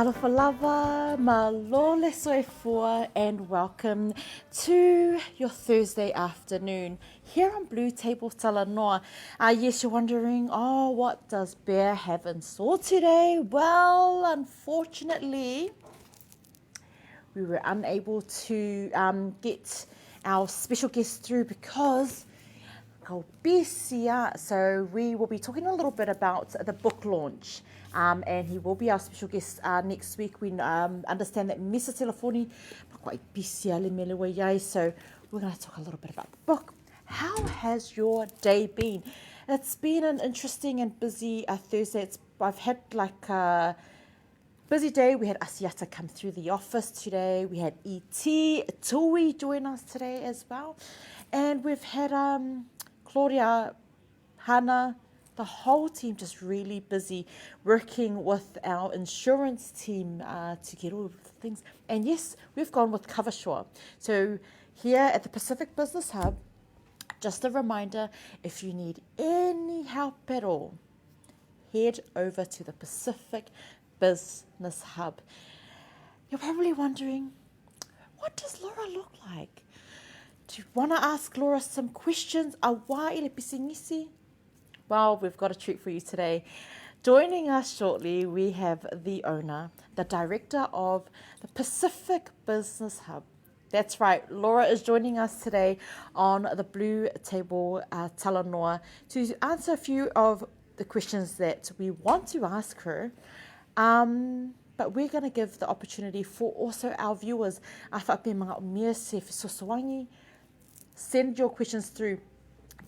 Talofa lava, malole soifua, and welcome to your Thursday afternoon here on BluTable Talanoa. Yes, you're wondering, what does Bear have in store today? Well, unfortunately, we were unable to get our special guest through because so we will be talking a little bit about the book launch, and he will be our special guest next week. We understand that Mesa Telefoni quite bisia le melewa yai, so we're going to talk a little bit about the book. How has your day been? It's been an interesting and busy Thursday. I've had like a busy day. We had Asiata come through the office today. We had E.T. Tui join us today as well, and we've had Claudia, Hannah, the whole team just really busy working with our insurance team to get all of the things. And yes, we've gone with Kawashaw. So here at the Pacific Business Hub, just a reminder, if you need any help at all, head over to the Pacific Business Hub. You're probably wondering, what does Laura look like? Do you want to ask Laura some questions? Well, we've got a treat for you today. Joining us shortly, we have the owner, the director of the Pacific Business Hub. That's right, Laura is joining us today on the BluTable Talanoa to answer a few of the questions that we want to ask her. But we're going to give the opportunity for also our viewers. Send your questions through.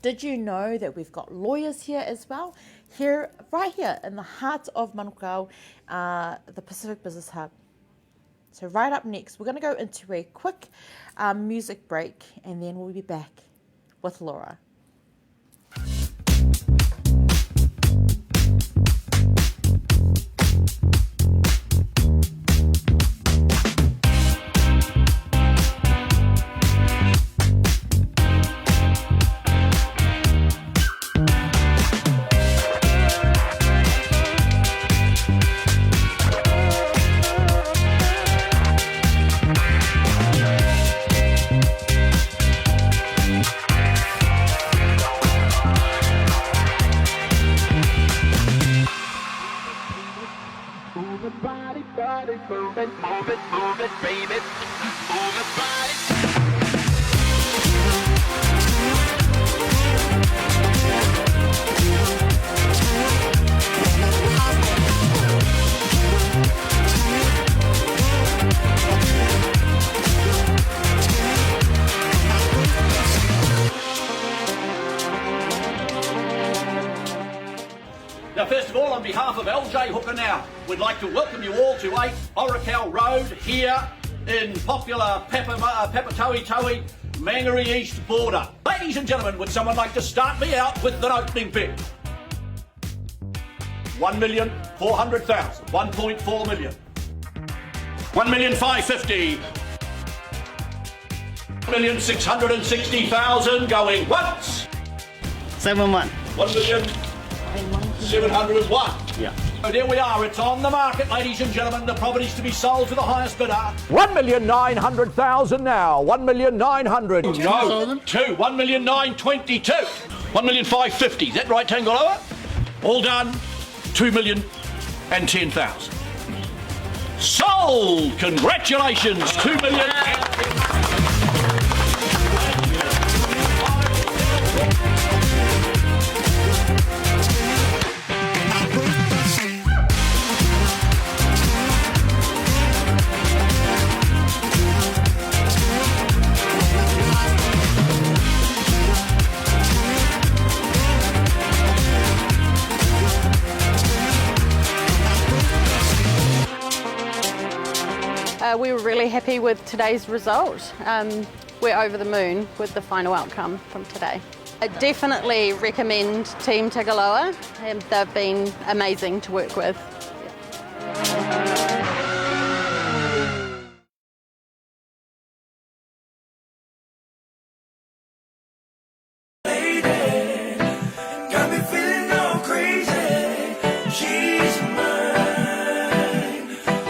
Did you know that we've got lawyers here as well? Right here in the heart of Manukau, the Pacific Business Hub. So right up next, we're going to go into a quick music break, and then we'll be back with Laura. Now, first of all, on behalf of LJ Hooker Now, we'd like to welcome you all to 8 Oracal Road here in popular Papatoetoe, Mangere East border. Ladies and gentlemen, would someone like to start me out with an opening bid? 1,400,000, 1.4 million, 1,550,000, 1,660,000 going once. 7-1. 1,701,000. Yeah. So there we are, it's on the market, ladies and gentlemen. The property's to be sold to the highest bidder. 1,900,000 now. 1,900,000. No, 1,922,000. 1,550,000. Is that right, Tangaloa? All done. 2,010,000. Sold! Congratulations, 2 million. We were really happy with today's result. We're over the moon with the final outcome from today. I definitely recommend Team Tagaloa. They've been amazing to work with.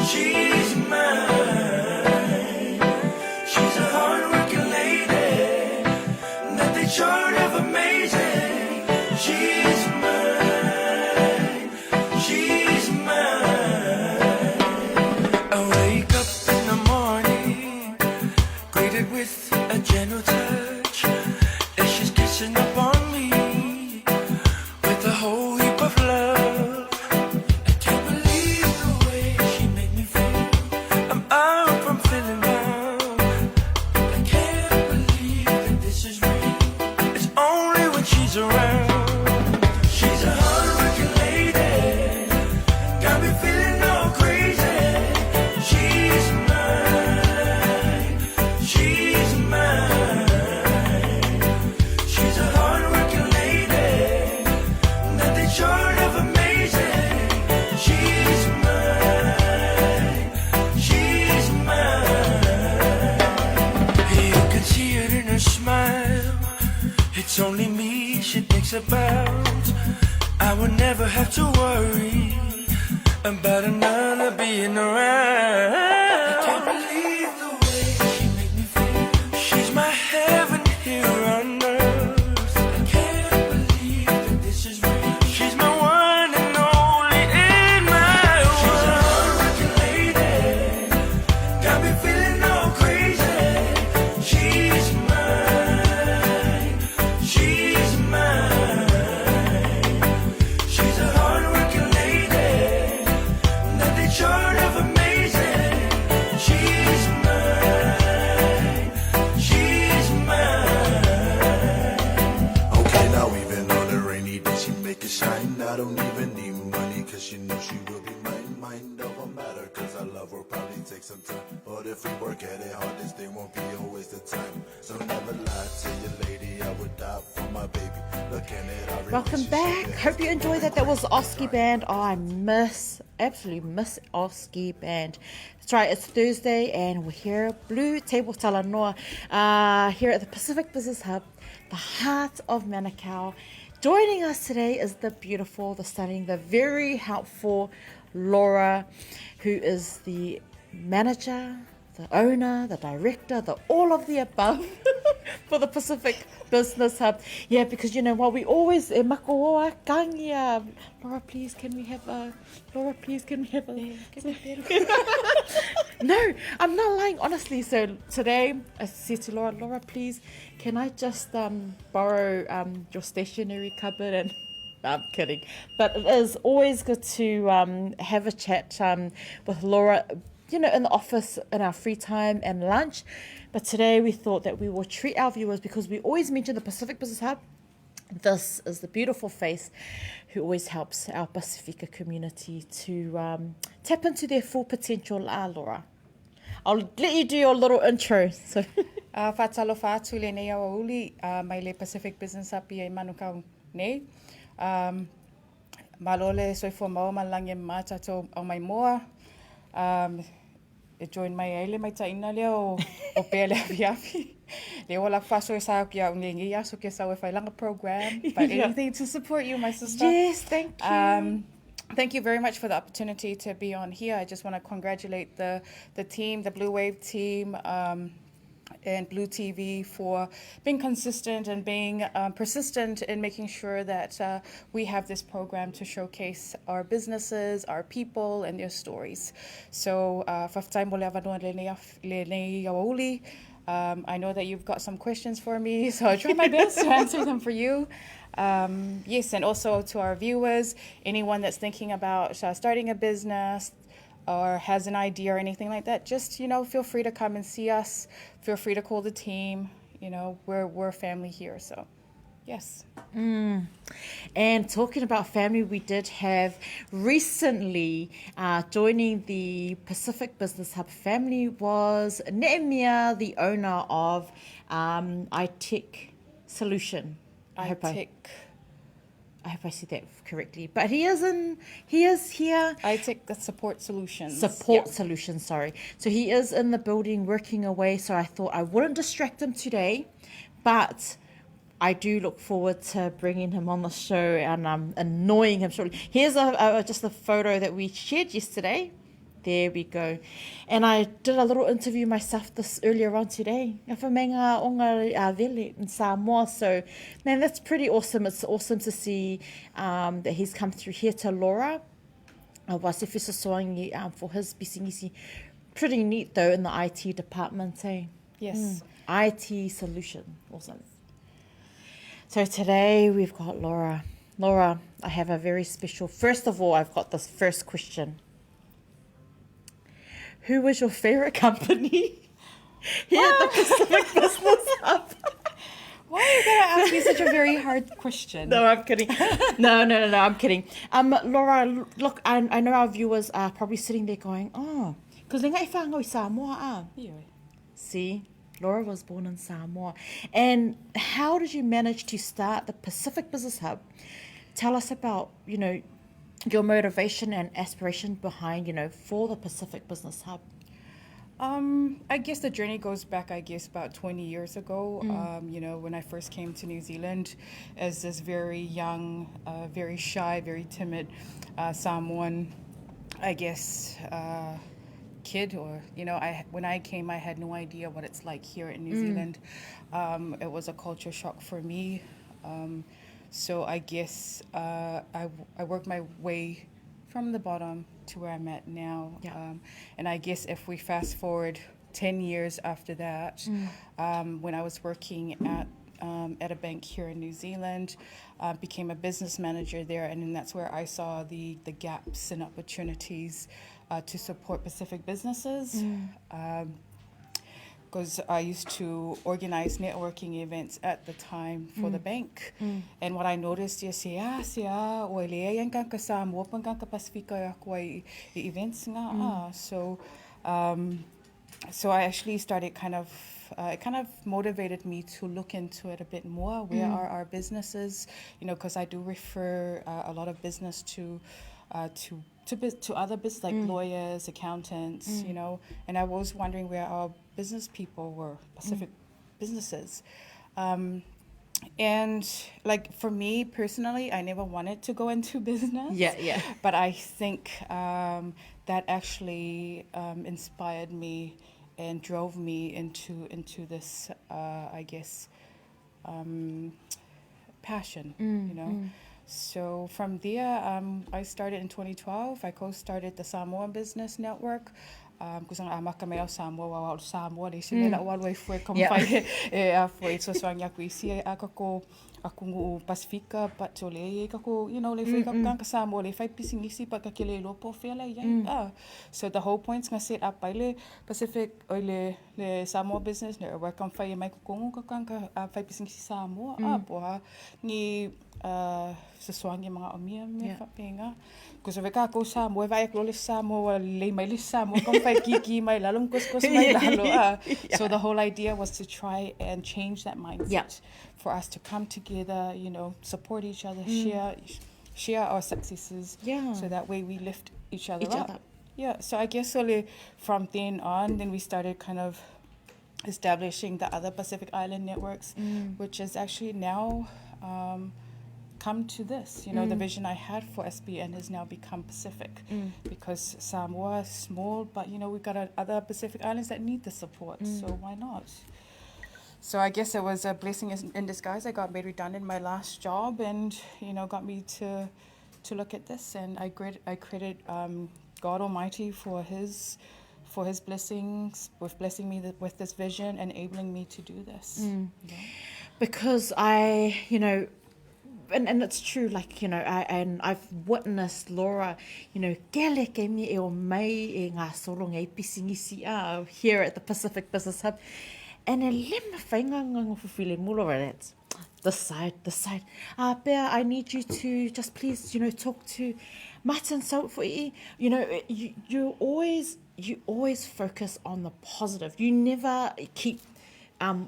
She I wake up in the morning, greeted with a gentle touch, as she's kissing up on me with a whole heap of love. I can't believe the way she made me feel. I'm up, I'm feeling down. I can't believe that this is real. It's only when she's around. She's a hard-working lady, got me feeling all crazy. She's mine, she's mine. She's a hard-working lady, nothing short of amazing. She's mine, she's mine. You can see it in her smile. It's only me she thinks about. I would never have to worry about another being around. I can't believe the way she made me feel. She's my heaven here on earth. I can't believe that this is real. She's my one and only in my world. She's a hard-working lady, got me feeling all crazy. She's mine, she's mine. She's a hard-working lady, nothing short of amazing. She's mine, she's mine. Okay, now even on a rainy day, she make it shine. I don't even need money, cause she knows she will be mine. Mind over matter, cause I love her, probably take some time. But if we work at it hard, this day won't be a waste of time. So never lie to your lady, I would die for my baby. Looking at our Welcome back. Hope you enjoyed that. That was Oski Band. Oh, I absolutely miss Oski Band. That's right, it's Thursday and we're here at BluTable Talanoa, here at the Pacific Business Hub, the heart of Manukau. Joining us today is the beautiful, the stunning, the very helpful Laura, who is the manager, the owner, the director, the all of the above for the Pacific Business Hub. Yeah, because you know what, we always makaoa kangia. Laura, please, can we have a? Laura, please, can we have a? No, I'm not lying, honestly. So today I said to Laura, Laura, please, can I just borrow your stationery cupboard? And I'm kidding, but it is always good to have a chat with Laura, you know, in the office in our free time and lunch. But today we thought that we will treat our viewers, because we always mention the Pacific Business Hub. This is the beautiful face who always helps our Pacifica community to tap into their full potential. Laura, I'll let you do your little intro. So, Whatalo whātu le nei awa uli, mai le Pacific Business Hub i manukau nei. Malole soifua mau malange mātatou au mai moa. E join mai eile mai taina leo o pēr le api. Le ola whaso e sao ki au ngengi aso ki sao e whailanga program. But anything to support you, my sister. yes, thank you. Thank you very much for the opportunity to be on here. I just want to congratulate the team, the Blue Wave team, and Blue TV for being consistent and being persistent in making sure that we have this program to showcase our businesses, our people, and their stories. So, I know that you've got some questions for me, so I'll try my best to answer them for you. Yes, and also to our viewers, anyone that's thinking about starting a business or has an idea or anything like that, just, you know, feel free to come and see us. Feel free to call the team. You know, we're family here, so yes. And talking about family, we did have recently joining the Pacific Business Hub family was Nehemia, the owner of iTech Solution. I hope I said that correctly. But he is here. iTech the Support Solutions. Solutions, sorry. So he is in the building working away. So I thought I wouldn't distract him today, but I do look forward to bringing him on the show and annoying him shortly. Here's just a photo that we shared yesterday. There we go. And I did a little interview myself this earlier on today. In Samoa. So, man, that's pretty awesome. It's awesome to see that he's come through here to Laura wase whisasoangi for his bisingisi. Pretty neat though in the IT department, eh? Yes. IT solution, awesome. So today we've got Laura. Laura, I have a very special, first of all, I've got this first question. Who was your favorite company here at the Pacific Business Hub? Why are you going to ask me such a very hard question? No, I'm kidding. No, I'm kidding. Laura, look, I know our viewers are probably sitting there going, oh, because lenga whānau i Samoa. See, Laura was born in Samoa. And how did you manage to start the Pacific Business Hub? Tell us about, your motivation and aspiration behind, for the Pacific Business Hub. I guess the journey goes back, about 20 years ago, when I first came to New Zealand as this very young, very shy, very timid Samoan, kid, or, when I came, I had no idea what it's like here in New Zealand. It was a culture shock for me. So I guess I worked my way from the bottom to where I'm at now. Yeah. And I guess if we fast forward 10 years after that, when I was working at a bank here in New Zealand, became a business manager there, and then that's where I saw the gaps and opportunities to support Pacific businesses. Because I used to organize networking events at the time for the bank. And what I noticed is, o ele ang ka Samoa pang ka Pasifika ako ay events nga. So I actually started it kind of motivated me to look into it a bit more. Where are our businesses? Because I do refer a lot of business to other business, like lawyers, accountants, and I was wondering where our business people were, Pacific businesses. And like for me personally, I never wanted to go into business. Yeah. But I think that actually inspired me and drove me into this, passion, So from there, I started in 2012. I co-started the Samoa Business Network. Kusang amaka meo Samoa wa Samoa le sinela wa lo foi kompai a foi so swanya kuisi akako akungu Pasifika but le kako le foi ka Samoa le fai pisingisi pa ka kele lopo fela ya. So the whole point's nga set up by le Pacific le Samoa Business Network kam fai mai ko ka fai pisingisi Samoa po ni sesuatu yang mga omia me fapenga because veka ko Samoa vai ko le Samoa le mai le Samoa kom fai kiki mai lalong kos mai lalo. So the whole idea was to try and change that mindset for us to come together, support each other, share our successes, so that way we lift each other up. Yeah, so I guess from then on, then we started kind of establishing the other Pacific Island networks, which is actually now come to this. The vision I had for SBN has now become Pacific because Samoa is small, but we've got other Pacific Islands that need the support, so why not? So I guess it was a blessing in disguise. I got made redundant in my last job and, got me to look at this, and I credit God Almighty for his blessings, with blessing me with this vision, enabling me to do this. Because and it's true, I've witnessed Laura, kele ke mi e o mai e ngā soronga e pisingisi here at the Pacific Business Hub. And a lema whainga for mulo that's this side. Bea, I need you to just please, talk to Martin so for you always focus on the positive. You never keep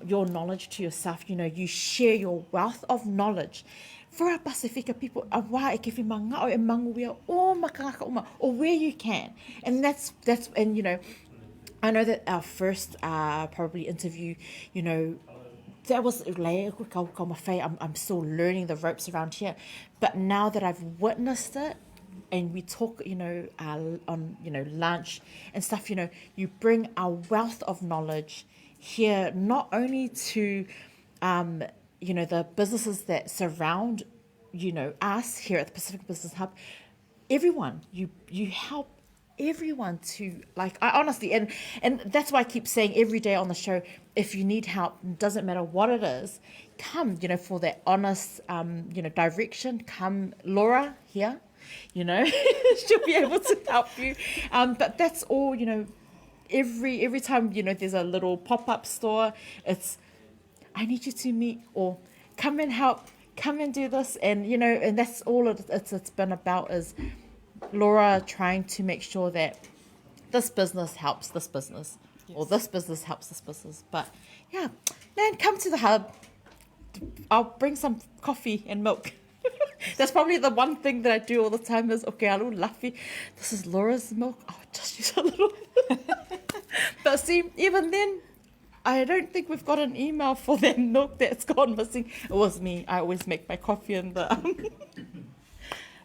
your knowledge to yourself. You share your wealth of knowledge. For our Pasifika people, or where you can. And that's I know that our first probably interview, that was I'm still learning the ropes around here. But now that I've witnessed it, and we talk, on, lunch and stuff, you bring a wealth of knowledge here, not only to, the businesses that surround, us here at the Pacific Business Hub, everyone. You help everyone to, like, I honestly, and that's why I keep saying every day on the show, if you need help, doesn't matter what it is, come, for that honest, direction. Come, Laura here, she'll be able to help you. But that's all, every time, there's a little pop-up store, it's, I need you to meet, or come and help, come and do this. And, and that's all it's been about, is Laura trying to make sure that this business helps this business, or this business helps this business. But yeah, man, come to the hub. I'll bring some coffee and milk. That's probably the one thing that I do all the time is, okay, a little luffy. This is Laura's milk. I'll just use a little. But see, even then, I don't think we've got an email for that milk that's gone missing. It was me. I always make my coffee in the...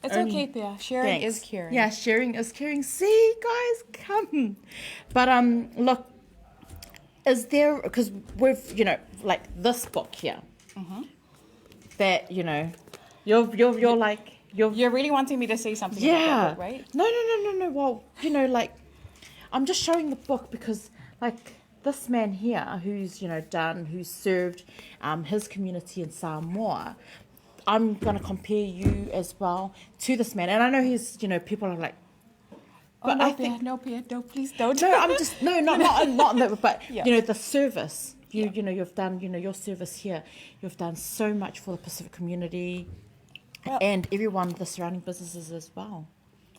It's okay, Thea. Sharing Thanks. is caring. Yeah, sharing is caring. See, guys, come. But look, is there, because we've, like this book here, that, you're like, You're really wanting me to say something yeah. about that book, right? No. Well, like, I'm just showing the book because, like, this man here who's, who's served his community in Samoa, I'm going to compare you as well to this man. And I know he's, people are like, but no, I think... no, please don't. No, I'm just, no, not that, but, Yeah. the service. You've done, your service here. You've done so much for the Pacific community and everyone, the surrounding businesses as well.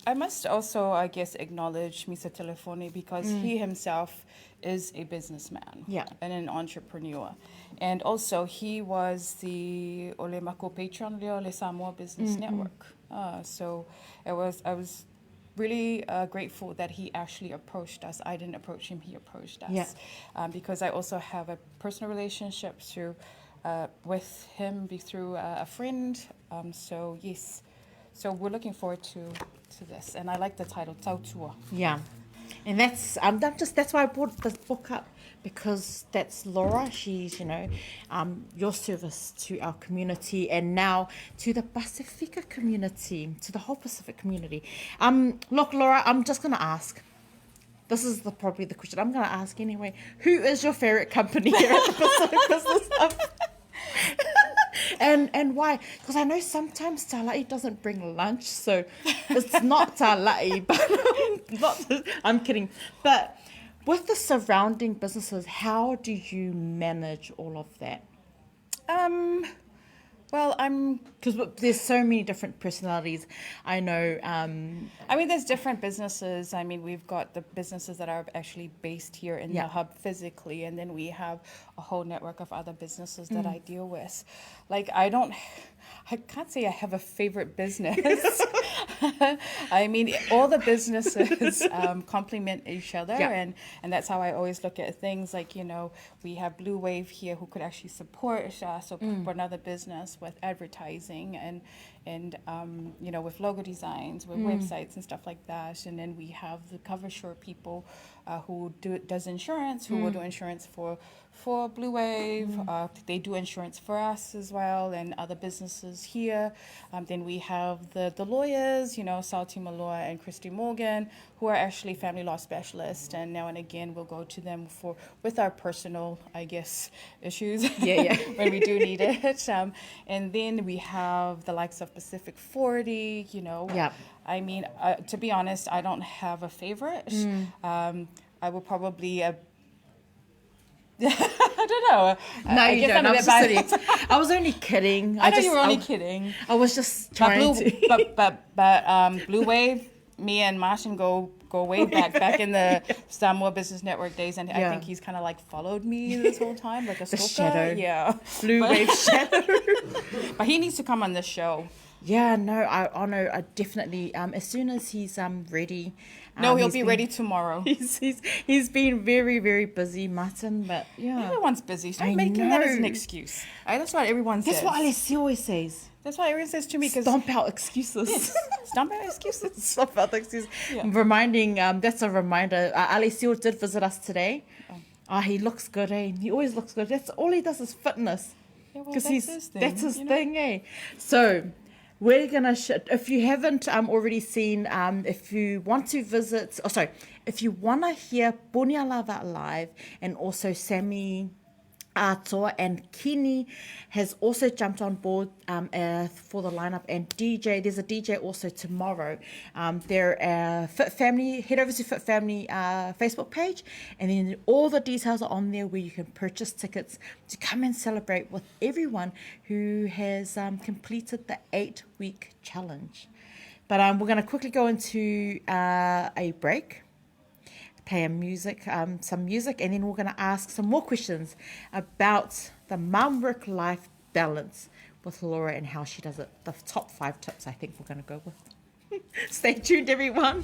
I must also, I guess, acknowledge Mr. Telefone because he himself is a businessman and an entrepreneur. And also, he was the Ole Mako patron Leo Le Samoa Business Network. So I was really grateful that he actually approached us. I didn't approach him, he approached us. Because I also have a personal relationship with him through a friend. So, yes. So we're looking forward to this, and I like the title, Tautua. Yeah, and that's why I brought this book up, because that's Laura. She's your service to our community, and now to the Pacifica community, to the whole Pacific community. Look, Laura, I'm just gonna ask. This is probably the question I'm gonna ask anyway. Who is your favorite company here at the Pacific Business Hub? And why? Because I know sometimes Tala'i doesn't bring lunch, so it's not Tala'i, but I'm kidding. But with the surrounding businesses, how do you manage all of that? Well, because there's so many different personalities. I know. I mean, there's different businesses. I mean, we've got the businesses that are actually based here in the hub physically, and then we have a whole network of other businesses that I deal with. Like, I can't say I have a favorite business. I mean, all the businesses complement each other, and that's how I always look at things. Like, we have Blue Wave here who could actually support for another business with advertising and with logo designs, with websites and stuff like that. And then we have the Cover Shore people who does insurance, who will do insurance for Blue Wave. They do insurance for us as well, and other businesses here. Then we have the lawyers, Salty Maloa and Christy Morgan, who are actually family law specialists, and now and again we'll go to them with our personal, I guess, issues when we do need it. And then we have the likes of Pacific 40, I mean, to be honest, I don't have a favorite. I will probably... I don't know. No, you don't. I was only kidding. I know you were only kidding. I was just trying to. But Blue Wave, me and Martin go way back in the Samoa Business Network days, and I think he's kind of like followed me this whole time, like a stalker. Shadow. Yeah, Blue Wave shadow. But he needs to come on this show. Yeah, no, I definitely. As soon as he's ready. No, he'll be ready tomorrow. He's been very, very busy, Martin. But yeah, everyone's busy. Stop making that as an excuse. That's what everyone says. That's what Alessia always says. That's what everyone says to me. Stomp out excuses. Yes. Stomp out excuses. Stomp out excuses. Yeah. Reminding. That's a reminder. Alessia did visit us today. He looks good, eh? He always looks good. That's all he does is fitness. Yeah, well, that's his thing. That's his thing, eh? So. we're gonna if you haven't already seen, if you want to visit, if you want to hear Bonia Lava live, and also Sammy Atoa and Kini has also jumped on board for the lineup, and there's a DJ also tomorrow. They're Fit Family, head over to Fit Family Facebook page, and then all the details are on there where you can purchase tickets to come and celebrate with everyone who has completed the 8-week challenge. But we're going to quickly go into a break, play some music, and then we're going to ask some more questions about the mum-work life balance with Laura and how she does it. The top 5 tips I think we're going to go with. Stay tuned, everyone.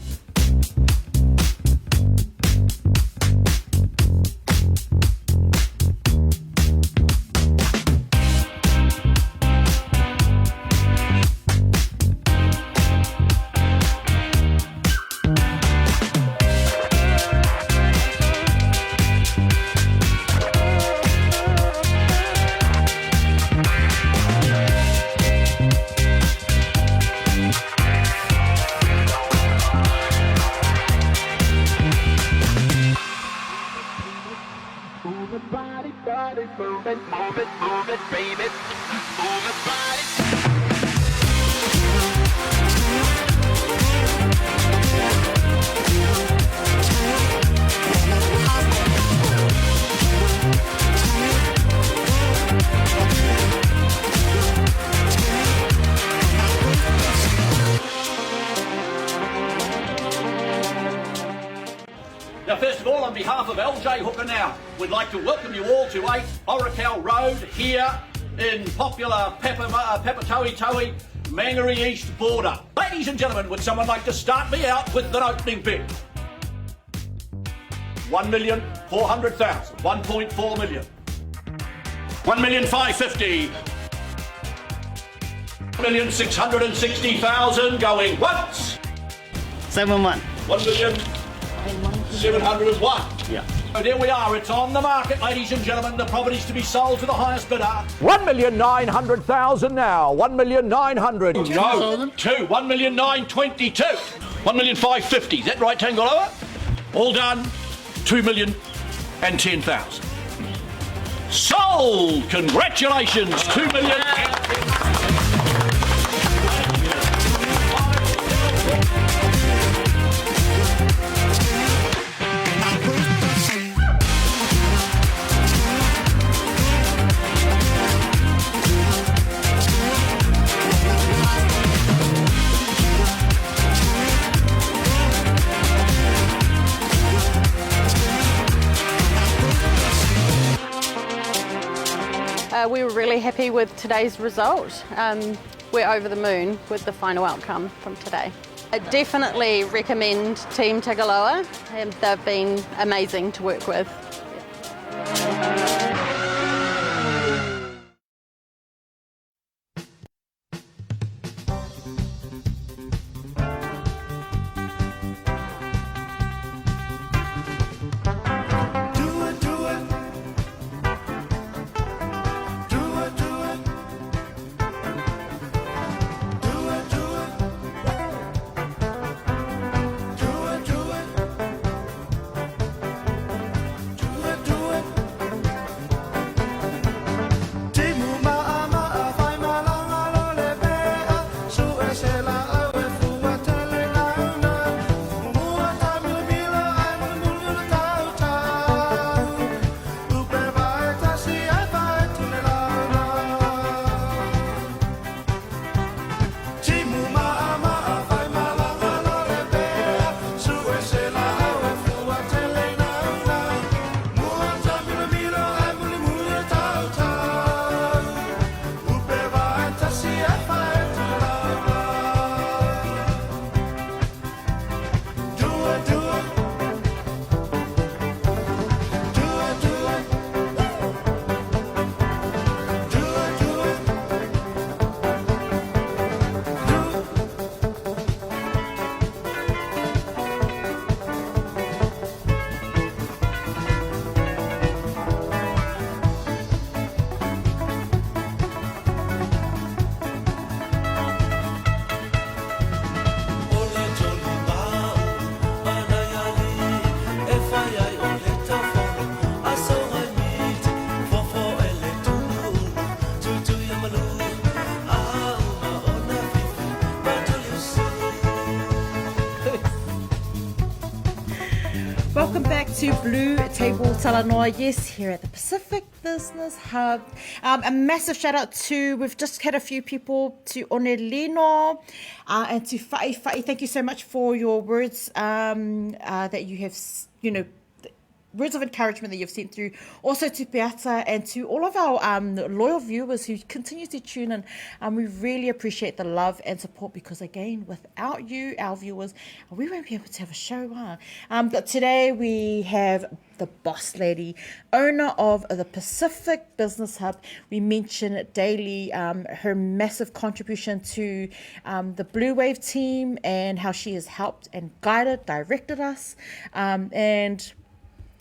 Now, first of all, on behalf of LJ Hooker Now, we'd like to welcome you all to 8 Oracal Road here in popular Papatoetoe, Mangere East border. Ladies and gentlemen, would someone like to start me out with an opening bid? 1,400,000, 1.4 million, 1,550,000, 1,660,000 going once. 7-1. 1,701,000. Yeah. So there we are, it's on the market, ladies and gentlemen. The property's to be sold to the highest bidder. 1,900,000 now. 1,900,000. No, 1,922,000. 1,550,000. Is that right, Tangaloa? All done. 2,010,000. Sold! Congratulations! 2,010,000. We were really happy with today's result. We're over the moon with the final outcome from today. I definitely recommend Team Tagaloa. They've been amazing to work with. back to BluTable Talanoa. Yes, here at the Pacific Business Hub. A massive shout out to, we've just had a few people, to Onelino and to Fai. Thank you so much for your words that you have, words of encouragement that you've sent through. Also to Peata and to all of our loyal viewers who continue to tune in. We really appreciate the love and support because, again, without you, our viewers, we won't be able to have a show. But today we have the boss lady, owner of the Pacific Business Hub. We mention daily her massive contribution to the Blue Wave team and how she has helped and guided, directed us. And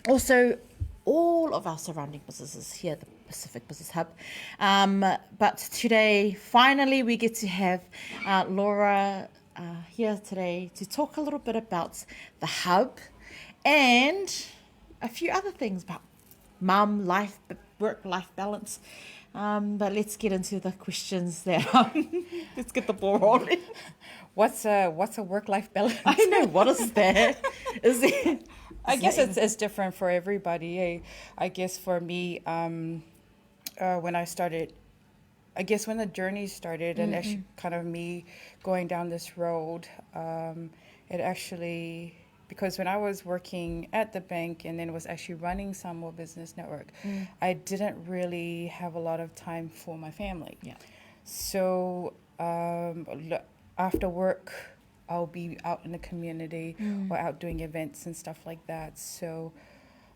also, all of our surrounding businesses here at the Pacific Business Hub. But today, finally, we get to have Laura here today to talk a little bit about the hub and a few other things about mum, life, work-life balance. But let's get into the questions there. Let's get the ball rolling. What's a work-life balance? I know, what is that? Is it? I guess it's different for everybody. I guess for me, when I started, I guess when the journey started and actually kind of me going down this road, it actually, because when I was working at the bank and then was actually running Samoa Business Network, I didn't really have a lot of time for my family. Yeah. So after work, I'll be out in the community or out doing events and stuff like that. So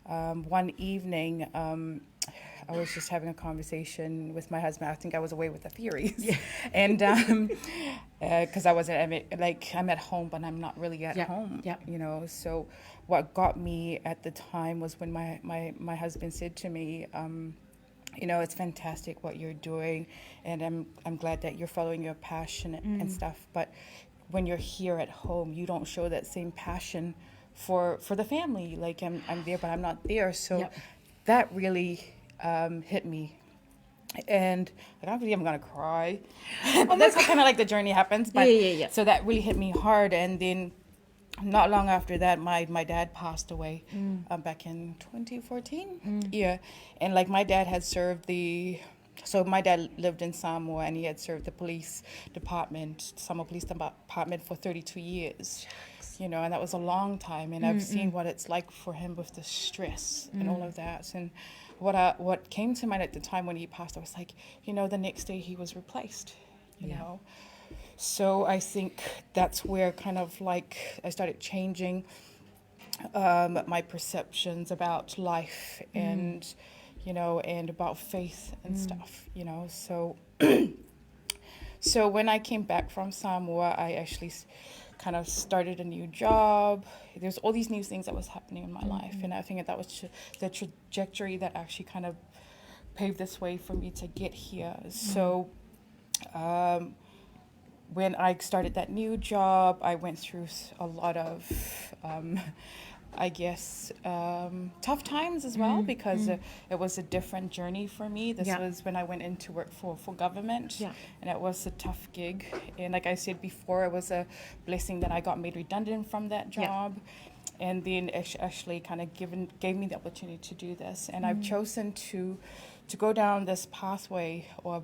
one evening, I was just having a conversation with my husband. I think I was away with the Furies. Yeah. And because I'm at home, but I'm not really at home. Yeah. So what got me at the time was when my husband said to me, it's fantastic what you're doing, and I'm glad that you're following your passion and stuff, but when you're here at home, you don't show that same passion for the family. Like I'm there, but I'm not there. So that really hit me. And I don't believe I'm gonna cry. That's what kind of like the journey happens. But so that really hit me hard. And then not long after that, my dad passed away back in 2014. Yeah, and like my dad had served So my dad lived in Samoa and he had served the Samoa Police Department for 32 years, and that was a long time. And I've seen what it's like for him with the stress and all of that. And what came to mind at the time when he passed, I was like, the next day he was replaced, you know. So I think that's where kind of like I started changing my perceptions about life and and about faith and stuff, So, so when I came back from Samoa, I actually kind of started a new job. There's all these new things that was happening in my life, and I think that was the trajectory that actually kind of paved this way for me to get here. So, when I started that new job, I went through a lot of tough times as well, because it was a different journey for me. This was when I went into work for government, and it was a tough gig. And like I said before, it was a blessing that I got made redundant from that job. And then actually kind of gave me the opportunity to do this. And I've chosen to go down this pathway or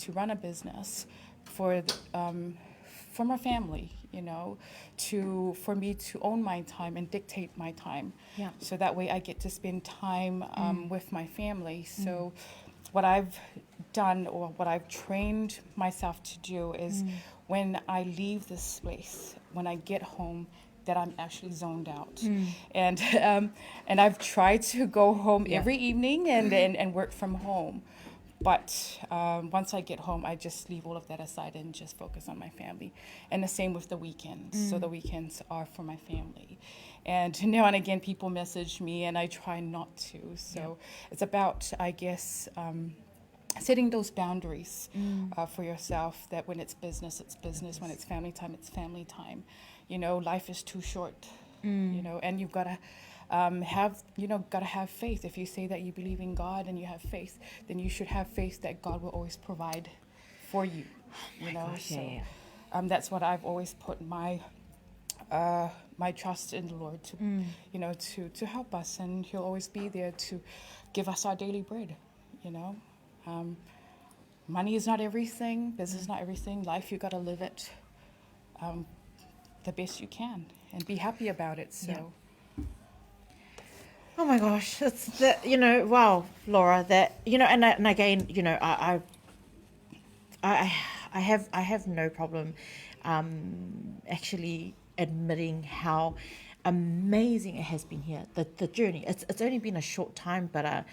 to run a business for my family, for me to own my time and dictate my time. Yeah. So that way I get to spend time with my family. So what I've done, or what I've trained myself to do, is when I leave this space, when I get home, that I'm actually zoned out. And I've tried to go home every evening and work from home. But once I get home, I just leave all of that aside and just focus on my family. And the same with the weekends. So the weekends are for my family. And now and again, people message me, and I try not to. So it's about, I guess, setting those boundaries for yourself, that when it's business, it's business. When it's family time, it's family time. Life is too short, and you've got to have faith. If you say that you believe in God and you have faith, then you should have faith that God will always provide for you. That's what I've always put my my trust in the Lord to, you know, to help us, and He'll always be there to give us our daily bread, you know. Money is not everything, business is not everything. Life, you got to live it the best you can and be happy about it. So. Yeah. Oh my gosh, it's that, you know, wow, Laura, that, you know, and again, you know, I have no problem actually admitting how amazing it has been here. The journey. It's only been a short time, but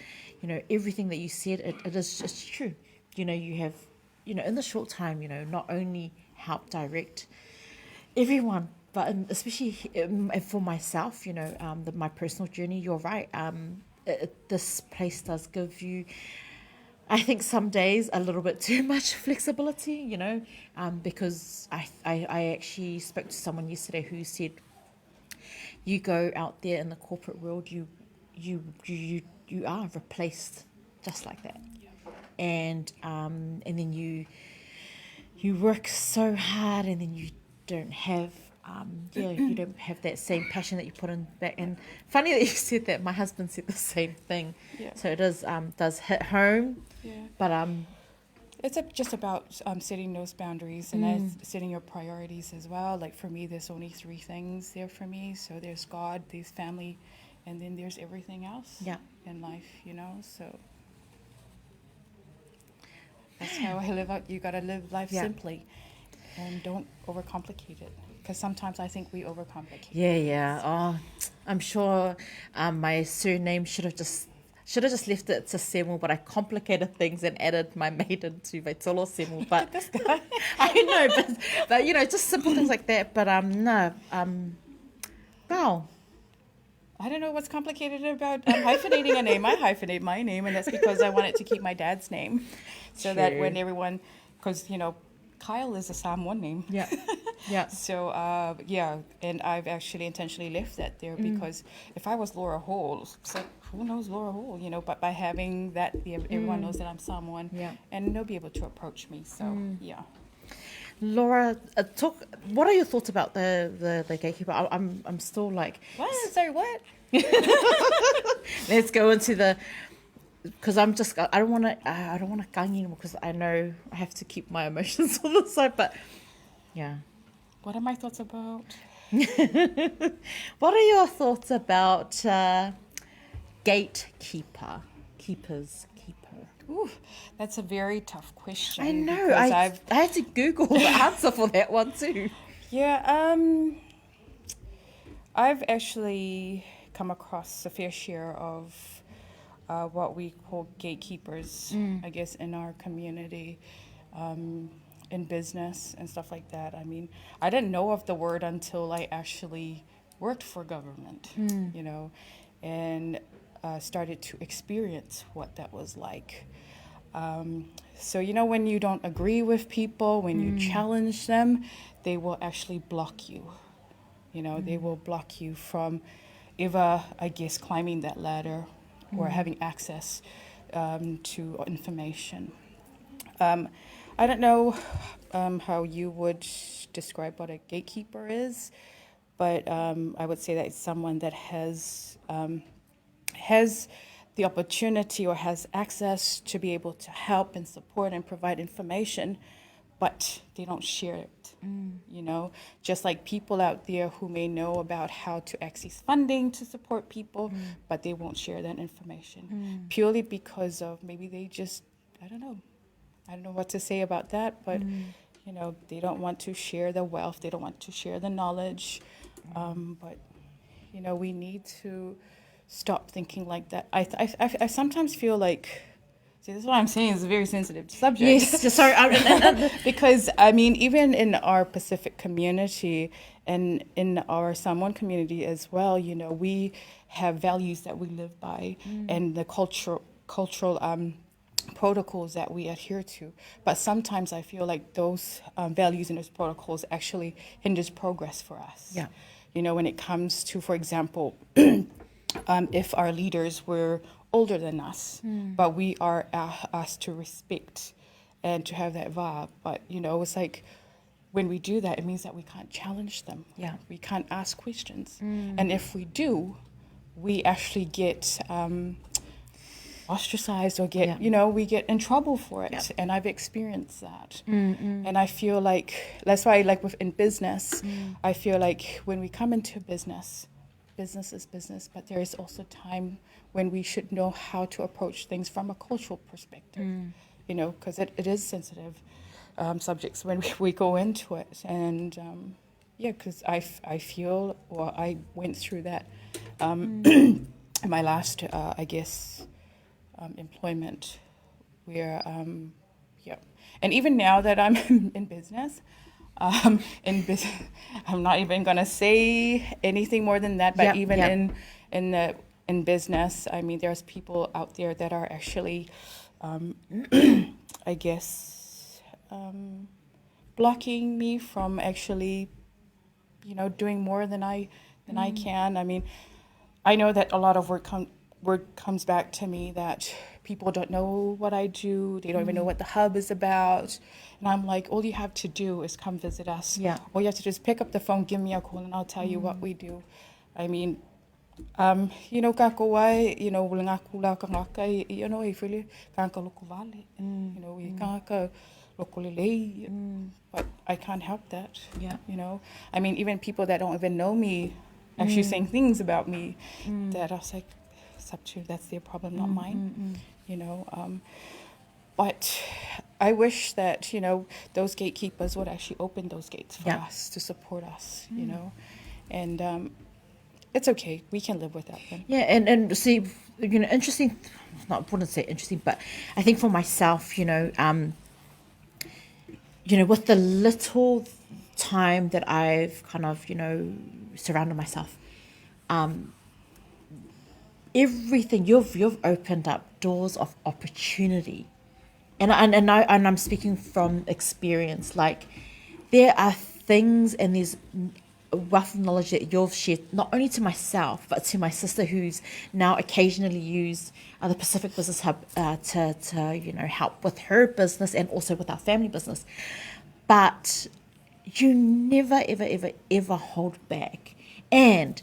you know, everything that you said, it is just true. You know, you have, you know, in the short time, you know, not only helped direct everyone, but especially for myself, you know, my personal journey. You're right. This place does give you, I think, some days a little bit too much flexibility, you know, because I actually spoke to someone yesterday who said, you go out there in the corporate world, you are replaced just like that, and then you work so hard, and then you don't have you don't have that same passion that you put in back. And funny that you said that. My husband said the same thing. Yeah. So it does hit home. Yeah. But it's just about setting those boundaries and setting your priorities as well. Like for me, there's only 3 things there for me. So there's God, there's family, and then there's everything else in life, you know. So that's how I live out. You got to live life simply and don't overcomplicate it. Because sometimes I think we overcomplicate. Yeah. Oh, I'm sure my surname should have just left it to Semu, but I complicated things and added my maiden to Vaitolo Semu. But I know, but you know, just simple things like that. But wow. I don't know what's complicated about hyphenating a name. I hyphenate my name, and that's because I wanted to keep my dad's name, so that when everyone, because you know, Kyle is a Samoan name. Yeah. Yeah. So, and I've actually intentionally left that there because if I was Laura Hall, it's like, who knows Laura Hall, you know, but by having that, everyone knows that I'm Samoan and they'll be able to approach me. So, yeah. Laura, what are your thoughts about the gatekeeper? I'm still like... What? Sorry, what? Let's go into because I don't want to kangi anymore, because I know I have to keep my emotions on the side, but yeah. What are my thoughts about? What are your thoughts about gatekeeper? Keeper. Ooh, that's a very tough question. I know. I had to Google the answer for that one too. Yeah. I've actually come across a fair share of what we call gatekeepers, I guess, in our community, in business and stuff like that. I mean, I didn't know of the word until I actually worked for government, you know, and started to experience what that was like. So, you know, when you don't agree with people, when you challenge them, they will actually block you. You know, they will block you from ever, I guess, climbing that ladder or having access to information. I don't know how you would describe what a gatekeeper is, but I would say that it's someone that has the opportunity or has access to be able to help and support and provide information, but they don't share it. You know, just like people out there who may know about how to access funding to support people, but they won't share that information purely because of maybe they just, I don't know what to say about that, but you know, they don't want to share the wealth, they don't want to share the knowledge, but you know, we need to stop thinking like that. I sometimes feel like, see, this is what I'm saying, is a very sensitive subject. Yes, sorry. Because, I mean, even in our Pacific community and in our Samoan community as well, you know, we have values that we live by and the cultural protocols that we adhere to. But sometimes I feel like those values and those protocols actually hinders progress for us. Yeah. You know, when it comes to, for example, if our leaders were older than us, but we are asked to respect and to have that vibe. But, you know, it's like when we do that, it means that we can't challenge them. Yeah. We can't ask questions. And if we do, we actually get ostracized or get, we get in trouble for it. Yeah. And I've experienced that. And I feel like, that's why like within business, I feel like when we come into business is business, but there is also time when we should know how to approach things from a cultural perspective, because it is sensitive subjects when we go into it. And because I feel, or I went through that in my last, employment, where, and even now that I'm in business, I'm not even gonna say anything more than that. But in business, I mean, there's people out there that are actually, blocking me from actually, doing more than I can. I mean, I know that a lot of word comes back to me that people don't know what I do. They don't even know what the hub is about. And I'm like, all you have to do is come visit us. Yeah. All you have to do is pick up the phone, give me a call, and I'll tell you what we do. I mean, ka kawai, ngā kula ka ngaka, I while ka loko vale. I ka loko lelei. But I can't help that. Yeah. I mean, even people that don't even know me actually saying things about me that I was like, it's up to, that's their problem, not mine. But I wish that, those gatekeepers would actually open those gates for us to support us, and it's okay. We can live without them. Yeah, and see, interesting, I wouldn't say interesting, but I think for myself, with the little time that I've kind of, surrounded myself, everything, you've opened up doors of opportunity. And I'm speaking from experience. Like, there are things and there's a wealth of knowledge that you've shared, not only to myself, but to my sister, who's now occasionally used the Pacific Business Hub to help with her business and also with our family business. But you never, ever, ever, ever hold back. And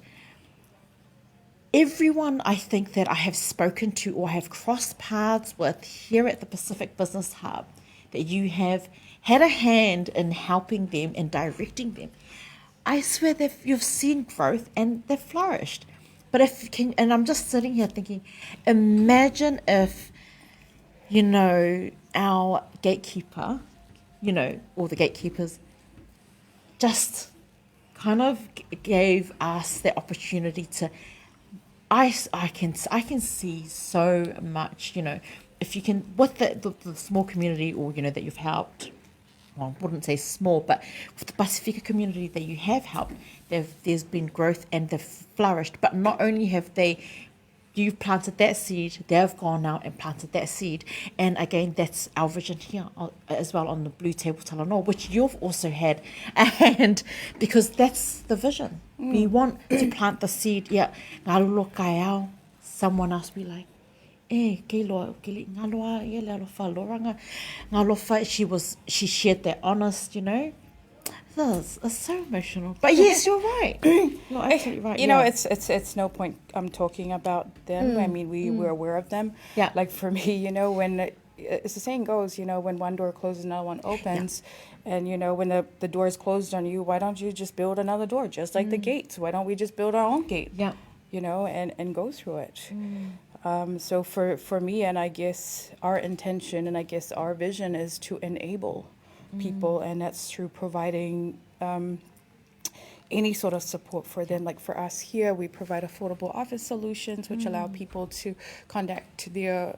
everyone I think that I have spoken to or have crossed paths with here at the Pacific Business Hub, that you have had a hand in helping them and directing them, I swear that you've seen growth and they've flourished. But and I'm just sitting here thinking, imagine if, our gatekeeper, or the gatekeepers, just kind of gave us the opportunity to. I can see so much, if you can, with the small community, or, that you've helped, well, I wouldn't say small, but with the Pacifica community that you have helped, there's been growth and they've flourished. But not only have you've planted that seed, they've gone out and planted that seed. And again, that's our vision here as well on the BluTable Talanoa, which you've also had. And because that's the vision. We want to plant the seed. Yeah, ngarulo kaiao, someone else be like, Keil-Hall, she shared that honest, It's so emotional. But yes, you're right. You're absolutely right. It's no point talking about them. I mean, we're aware of them. Yeah. Like for me, when it's the saying goes, when one door closes, another one opens. Yeah. And, when the door is closed on you, why don't you just build another door? Just like the gates. Why don't we just build our own gate? Yeah. And go through it. So for me, and I guess our intention and I guess our vision is to enable people, and that's through providing any sort of support for them. Like for us here, we provide affordable office solutions, which allow people to conduct their,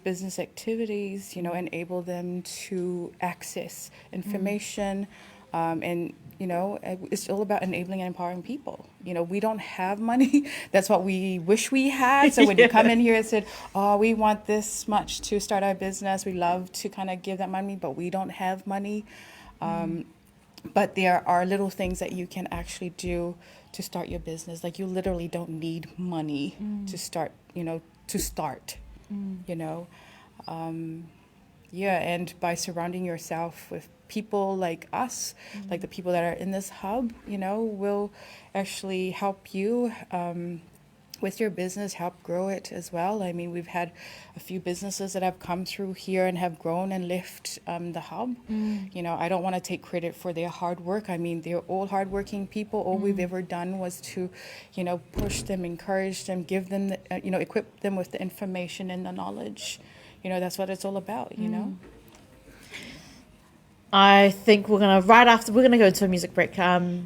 business activities, enable them to access information, and it's all about enabling and empowering people. We don't have money. That's what we wish we had. So when you come in here and said, oh, we want this much to start our business, we love to kind of give that money, but we don't have money. But there are little things that you can actually do to start your business. Like you literally don't need money to start, and by surrounding yourself with people like us, like the people that are in this hub, you know, will actually help you with your business, help grow it as well. I mean, we've had a few businesses that have come through here and have grown and left the hub. You know, I don't want to take credit for their hard work. I mean, they're all hardworking people. All we've ever done was to, you know, push them, encourage them, give them, the, you know, equip them with the information and the knowledge. You know, that's what it's all about, you know? I think we're gonna we're gonna go into a music break. No,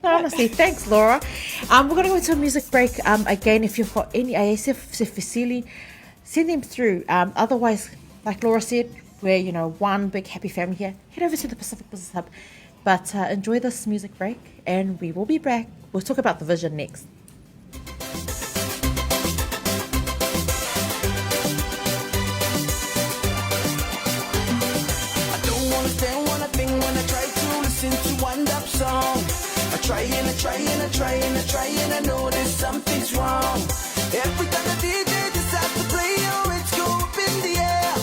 honestly, thanks, Laura. We're gonna go into a music break. Again, if you've got any ASF facility, send them through. Otherwise, like Laura said, we're, you know, one big happy family here. Head over to the Pacific Business Hub. But enjoy this music break, and we will be back. We'll talk about the vision next. I don't understand one thing when I try to listen to one dub song. I try and I try and I try and I try and I know there's something's wrong. Every time the DJ decides to play, oh, it's go up in the air.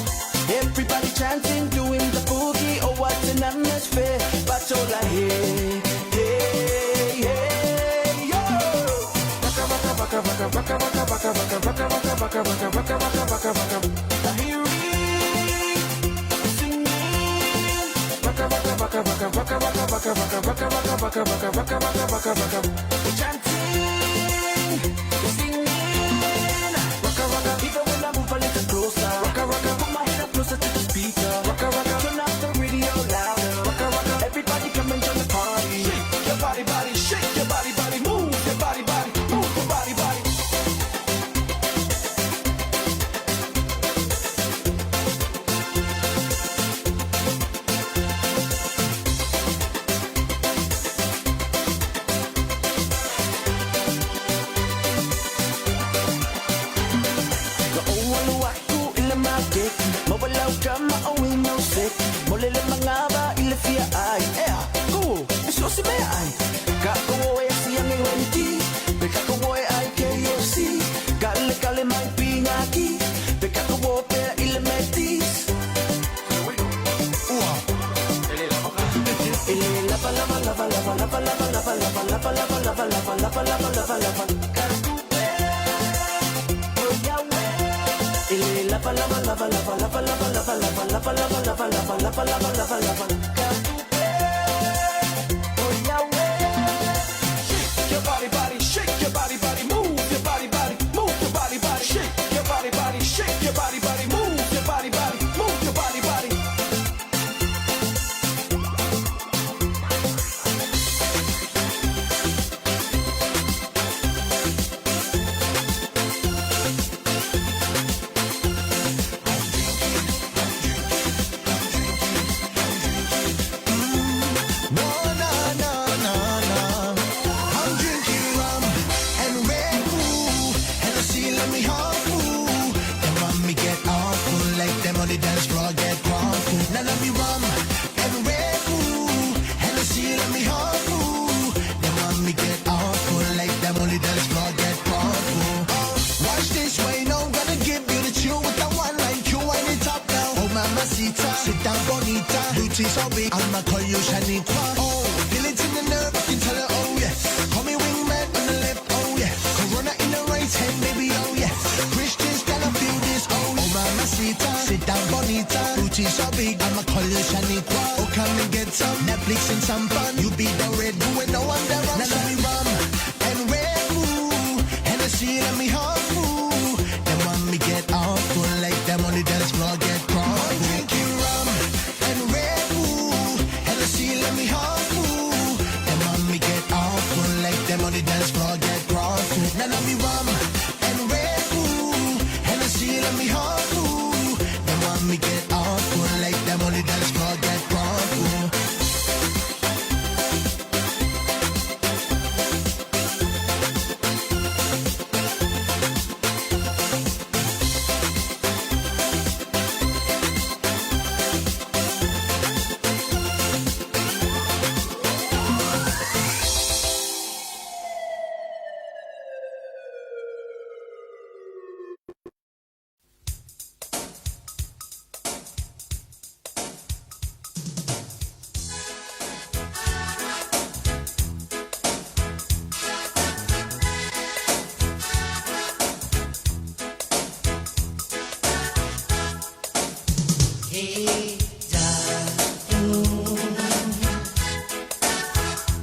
Everybody chanting, doing the boogie, oh, what an atmosphere. But all I hear, hey, hey, yo. Baka baka baka baka baka baka baka baka baka baka baka baka baka baka baka baka. I hear it singing. Baka baka baka baka baka baka baka baka baka baka baka baka baka baka baka. We're chanting, we're singing. Waka waka, even when I move a little closer. Waka waka, put my head up closer to the speaker. Waka waka, turn up the radio louder. Waka waka, everybody come and join the party. Shake your body, body, shake your body, body, move your body, body, move your body, body. Mawalaw ka, maawin ng sick. Mulila mga ba, ilafia ay. Go, iso si Mea ay. Kakuwoy siyang iwenti. Pekakuwoy ay KFC. Kale-kale may pingaki. Pekakuwo pera ilametis. Lava, lava, lava, lava, lava, lava, lava, lava, lava, lava, lava, lava, lava, lava, lava, lava. Lava lava lava lava lava lava lava lava lava lava lava lava lava lava lava lava. Oh Yahweh, shake your body body, shake your body body, move your body body, move your body body, shake your body body, shake your body body, move your body body, move your body body. Sit down, bonita. Booty so big, I'ma call you Shaniqua. Oh, feel it in the nerve, I can tell her, oh yes. Call me wingman on the left, oh yes. Corona in the right hand, baby, oh yes. Christians gotta feel this, oh mamacita. Sit down, bonita. Booty so big, I'ma call you Shaniqua. Oh, come and get some Netflix and some fun. You be the Red Bull and no one there. Now let me rum and Red Bull. Hennessy, let me hug fool. Then when me get off, full like them on the dance floor, get crunk. Let me hug you. Then mommy get awful like them on the dance floor get cross. Now let me rum and Red Bull. Hennessy, let me hug you. Then mommy get awful like them on the dance floor get cross.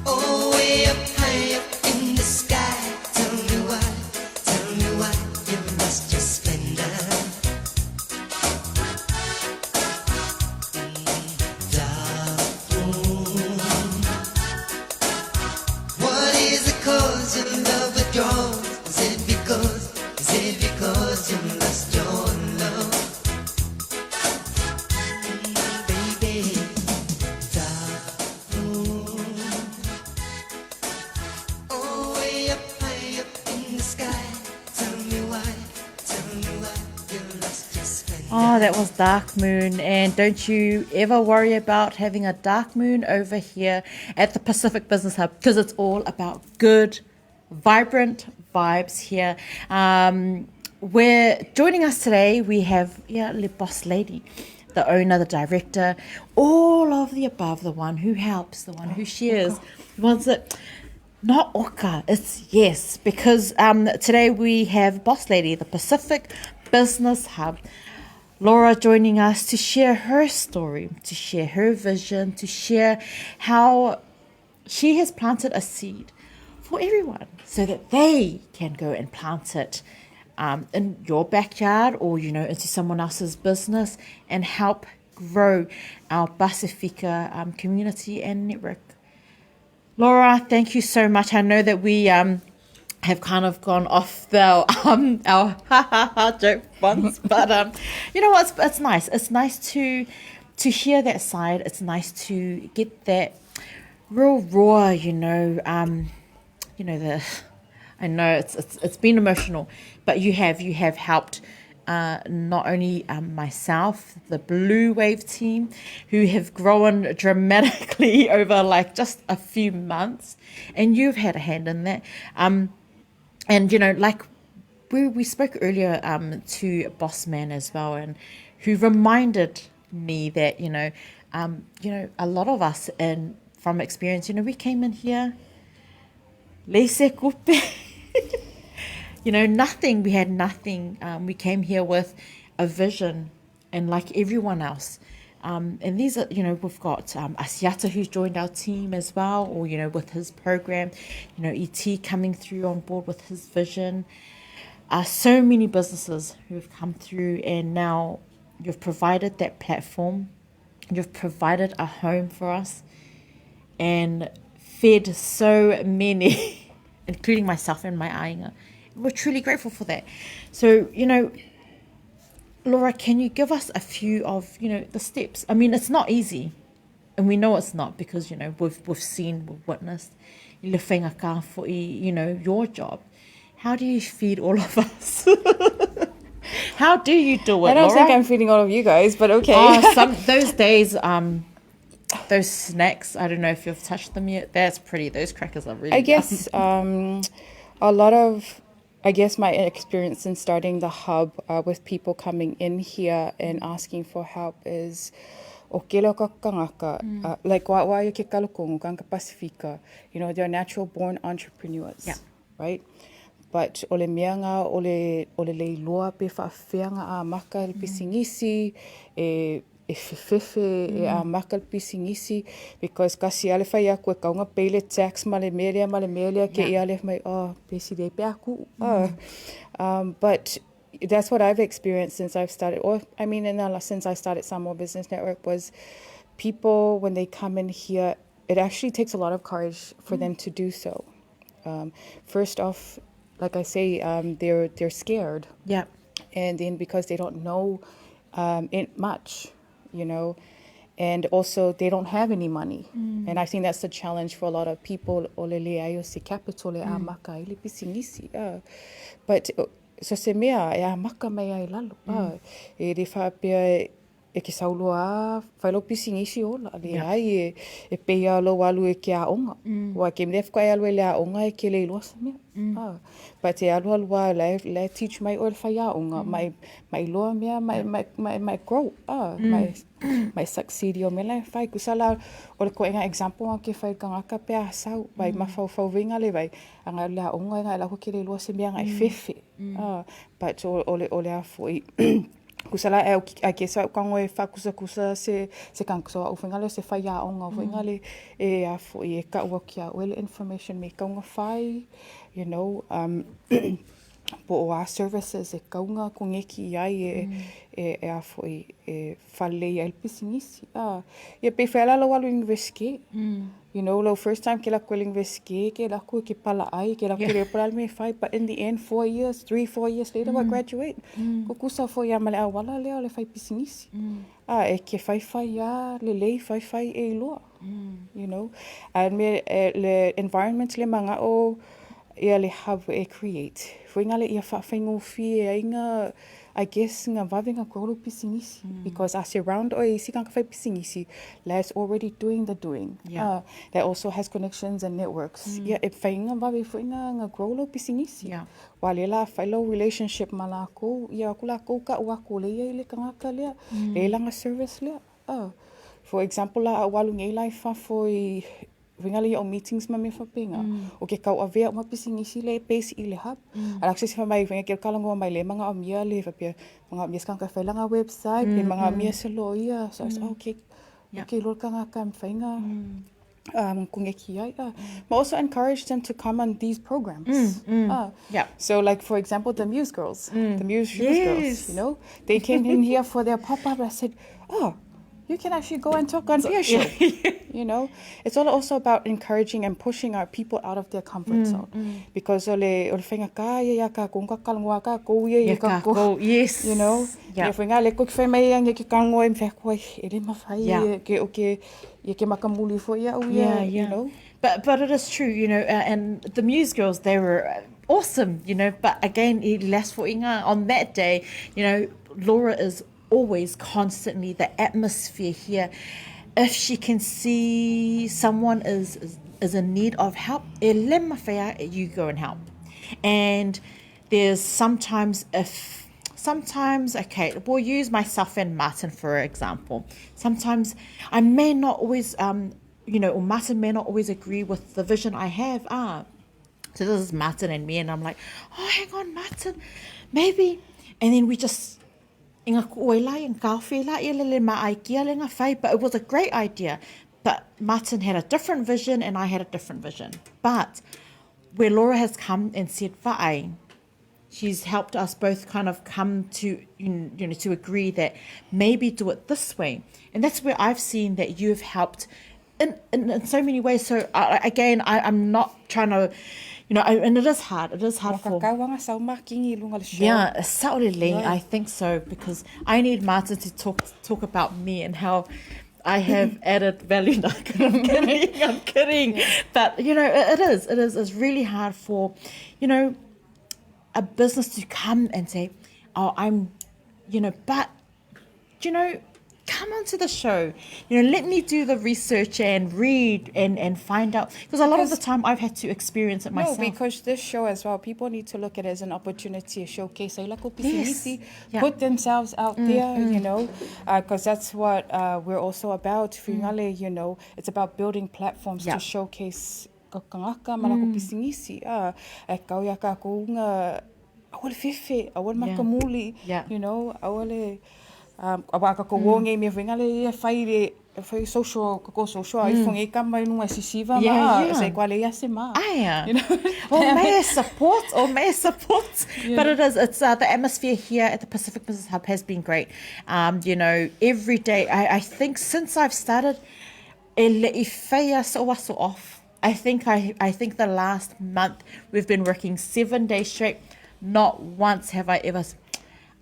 Oh, way up high up in the sky. Tell me why you lost your splendor. Dark moon. What is the cause your love withdraws? Is it because you lost your love? Baby, dark moon. Oh, way up high up in the sky. Tell me why you lost your splendor. Oh, that was Dark Moon. And don't you ever worry about having a dark moon over here at the Pacific Business Hub, because it's all about good, vibrant vibes here. We're joining us today. We have the boss lady, the owner, the director, all of the above, the one who helps, the one who shares, the ones that not oka, it's yes, because today we have boss lady, the Pacific Business Hub, Laura, joining us to share her story, to share her vision, to share how she has planted a seed for everyone so that they can go and plant it in your backyard or, into someone else's business and help grow our Pacifica community and network. Laura, thank you so much. I know that we have kind of gone off our joke once, but you know what? It's nice. It's nice to hear that side. It's nice to get that real raw. I know it's been emotional, but you have helped. Not only myself, the Blue Wave team, who have grown dramatically over just a few months, and you've had a hand in that. And we spoke earlier to Boss Man as well, and who reminded me that a lot of us, and from experience, we came in here, laissez couper. Nothing. We had nothing. We came here with a vision, and like everyone else. And these are, we've got Asiata, who's joined our team as well, or, with his program, E.T. coming through on board with his vision. So many businesses who have come through, and now you've provided that platform. You've provided a home for us and fed so many, including myself and my ainga. We're truly grateful for that. So, Laura, can you give us a few of, the steps? I mean, it's not easy, and we know it's not because, we've seen, we've witnessed, your job. How do you feed all of us? How do you do it, I don't Laura? think I'm feeding all of you guys, but okay. Those days, those snacks, I don't know if you've touched them yet. Those crackers are really I guess a lot of, my experience in starting the hub with people coming in here and asking for help is like why ke kalokongo kanga Pacifica, they're natural born entrepreneurs, right? But ole meanga ole leiloa pe whaawhianga a maka le pisingisi e whiwhiwhi e a maka le pisingisi, because kasi ale whai aku e kaunga peile tax male melea ke i ale mai pesi de pe aku. But that's what I've experienced since I've started, since I started Samoa Business Network, was people, when they come in here, it actually takes a lot of courage for them to do so. First off, like I say, they're scared. Yeah. And then because they don't know much, and also they don't have any money. And I think that's the challenge for a lot of people. But so se mea e a maka mai ai lalo. E re whapea e ke saulua whailo pisingisi ola. Ai e peia alo alu e ke a onga. Wa ke mnef kai alu e le a onga e ke le iloa sa mea. But e alu alua le teach mai o le whai a onga. Mai loa mea, mai grow. Mai succeed o me lai whai. Kusala o le koenga example a ke whai kangaka pe a sau. Vai mawhau vinga le vai. Anga le a onga e ngai lako ke le iloa sa mea ngai whiwhi. But o le a fwoi. kusala I guess au kango e whakusa se kanko au whengale se whai a onga whengale e a fo e ka ua kia well information me kaunga whai, you know, po o a services e kaunga ko ngeki ai e a fo e whale i pisingisi. Ia pe whaela lo walu investigate. You know, lo first time ke la ko investigate, ke la ko ke pala ai, ke la ko re pala me whai, but in the end 4 years, 3-4 years later I graduate. Ko kusa fo ia male a wala leo le whai pisingisi. E ke whai ia le lei whai e loa. You know, and me le environment le manga o ia le have e create. Whainga le ia whawhaingo fi e inga, I guess, ngā wawenga koro pisingisi. Because as around o e sikanga whai pisingisi, that's already doing the doing. That also has connections and networks. Ia e whainga wawe whainga ngā koro pisingisi. Wa le la whailo relationship ma la kou, ia kula kou ka ua ko le ia i le kangaka lea, le langa service lea. For example, la walu ngei lai whafoi, wingale o meetings ma me whapinga. O ke kau awea o mapisingisi le pesi i le hub. Ala ksesi whamai whinga ke kalango mai le mga o mia le whapia. Mga o mia skanka whailanga website, le mga o mia se lo ia. So I said, okay, lor ka ngā ka mwhainga. Kungeki ai. But also encourage them to come on these programs. So like, for example, the Muse Girls. The Muse Girls, you know. They came in here for their pop-up. I said, you can actually go and talk on their show. You know, it's all also about encouraging and pushing our people out of their comfort zone. Because ole whenga ka ia ka konga kalangwa ka ko ia ka ko. Yes. You know, if whenga le ko whai mai ang ke kango em whakoi e le mawhai ke o ke makamuli fo ia you know. But it is true, you know, and the Muse Girls, they were awesome, you know, but again, last for inga on that day, you know, Laura is always constantly the atmosphere here. If she can see someone is in need of help, you go and help. And there's sometimes okay, we'll use myself and Martin for example. Sometimes I may not always you know, or Martin may not always agree with the vision I have. So this is Martin and me, and I'm like, oh, hang on, Martin, maybe, and then we just but it was a great idea. But Martin had a different vision and I had a different vision. But where Laura has come and said, she's helped us both kind of come to, you know, to agree that maybe do it this way. And that's where I've seen that you've helped in so many ways. So again, I'm not trying to, you know, and it is hard. It is hard for... Yeah, I think so, because I need Martin to talk about me and how I have added value. I'm kidding. But, you know, it's really hard for, you know, a business to come and say, oh, I'm, you know, but, you know, come onto the show, you know, let me do the research and read and find out, because a lot of the time I've had to experience it myself. No, because this show as well, people need to look at it as an opportunity to showcase put themselves out there, you know, because that's what we're also about. You know, it's about building platforms to showcase kakangaka malako pisingisi kau ka kunga awal fefe awal makamuli, you know, awale awaka ko wonge me wingale fai social I fonge ka mai nunga sisiva se kwale ya se ma, you know. may support but it's the atmosphere here at the Pacific Business Hub has been great. You know, every day I think since I've started off, I think the last month we've been working 7 days straight. Not once have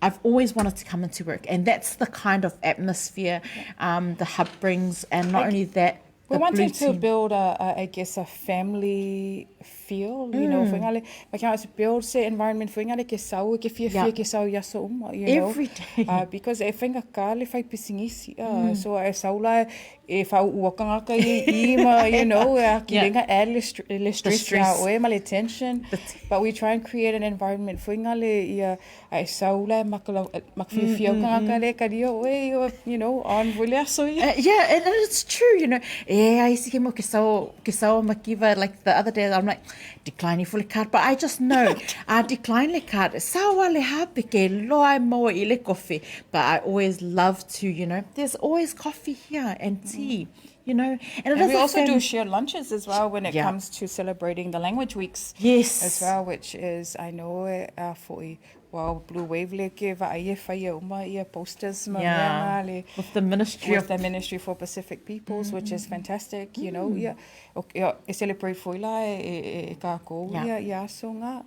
I've always wanted to come into work, and that's the kind of atmosphere the hub brings. And not only that, we wanted to build I guess a family feel, you know, to build the environment for ke sau ke fia ke sau ya so you know, every day because I think ka le fai pisingisi so I saula e whau uakanga ka I ma, you know, ki lenga add le stress ya oe ma le tension. But we try and create an environment for inga le ia ai saula makfifia ka le ka dia oe, you know, on vulia so yeah, and it's true, you know. I see him ke sao makiva, like the other day I'm like decline for the card, but I just know decline the card. Sawa le hape ke loa mo I le coffee, but I always love to, you know, there's always coffee here and tea, you know. And we also do shared lunches as well when it comes to celebrating the language weeks. Yes. As well, which is, I know, for well, Blue Wave le ke whaia whaia uma ia posters with the Ministry with the Ministry for Pacific Peoples, which is fantastic, you know. E celebrate foila e kako ia so nga.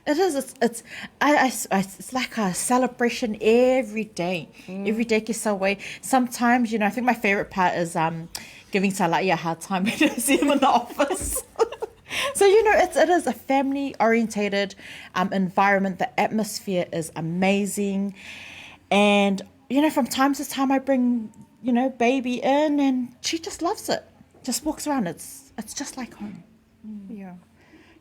It is. It's like a celebration every day. Every day ke sa way. Sometimes, you know, I think my favorite part is giving Salai a hard time when I see him in the office. So, you know, it is a family-orientated environment. The atmosphere is amazing. And, you know, from time to time I bring, you know, baby in and she just loves it. Just walks around. It's just like home. Yeah.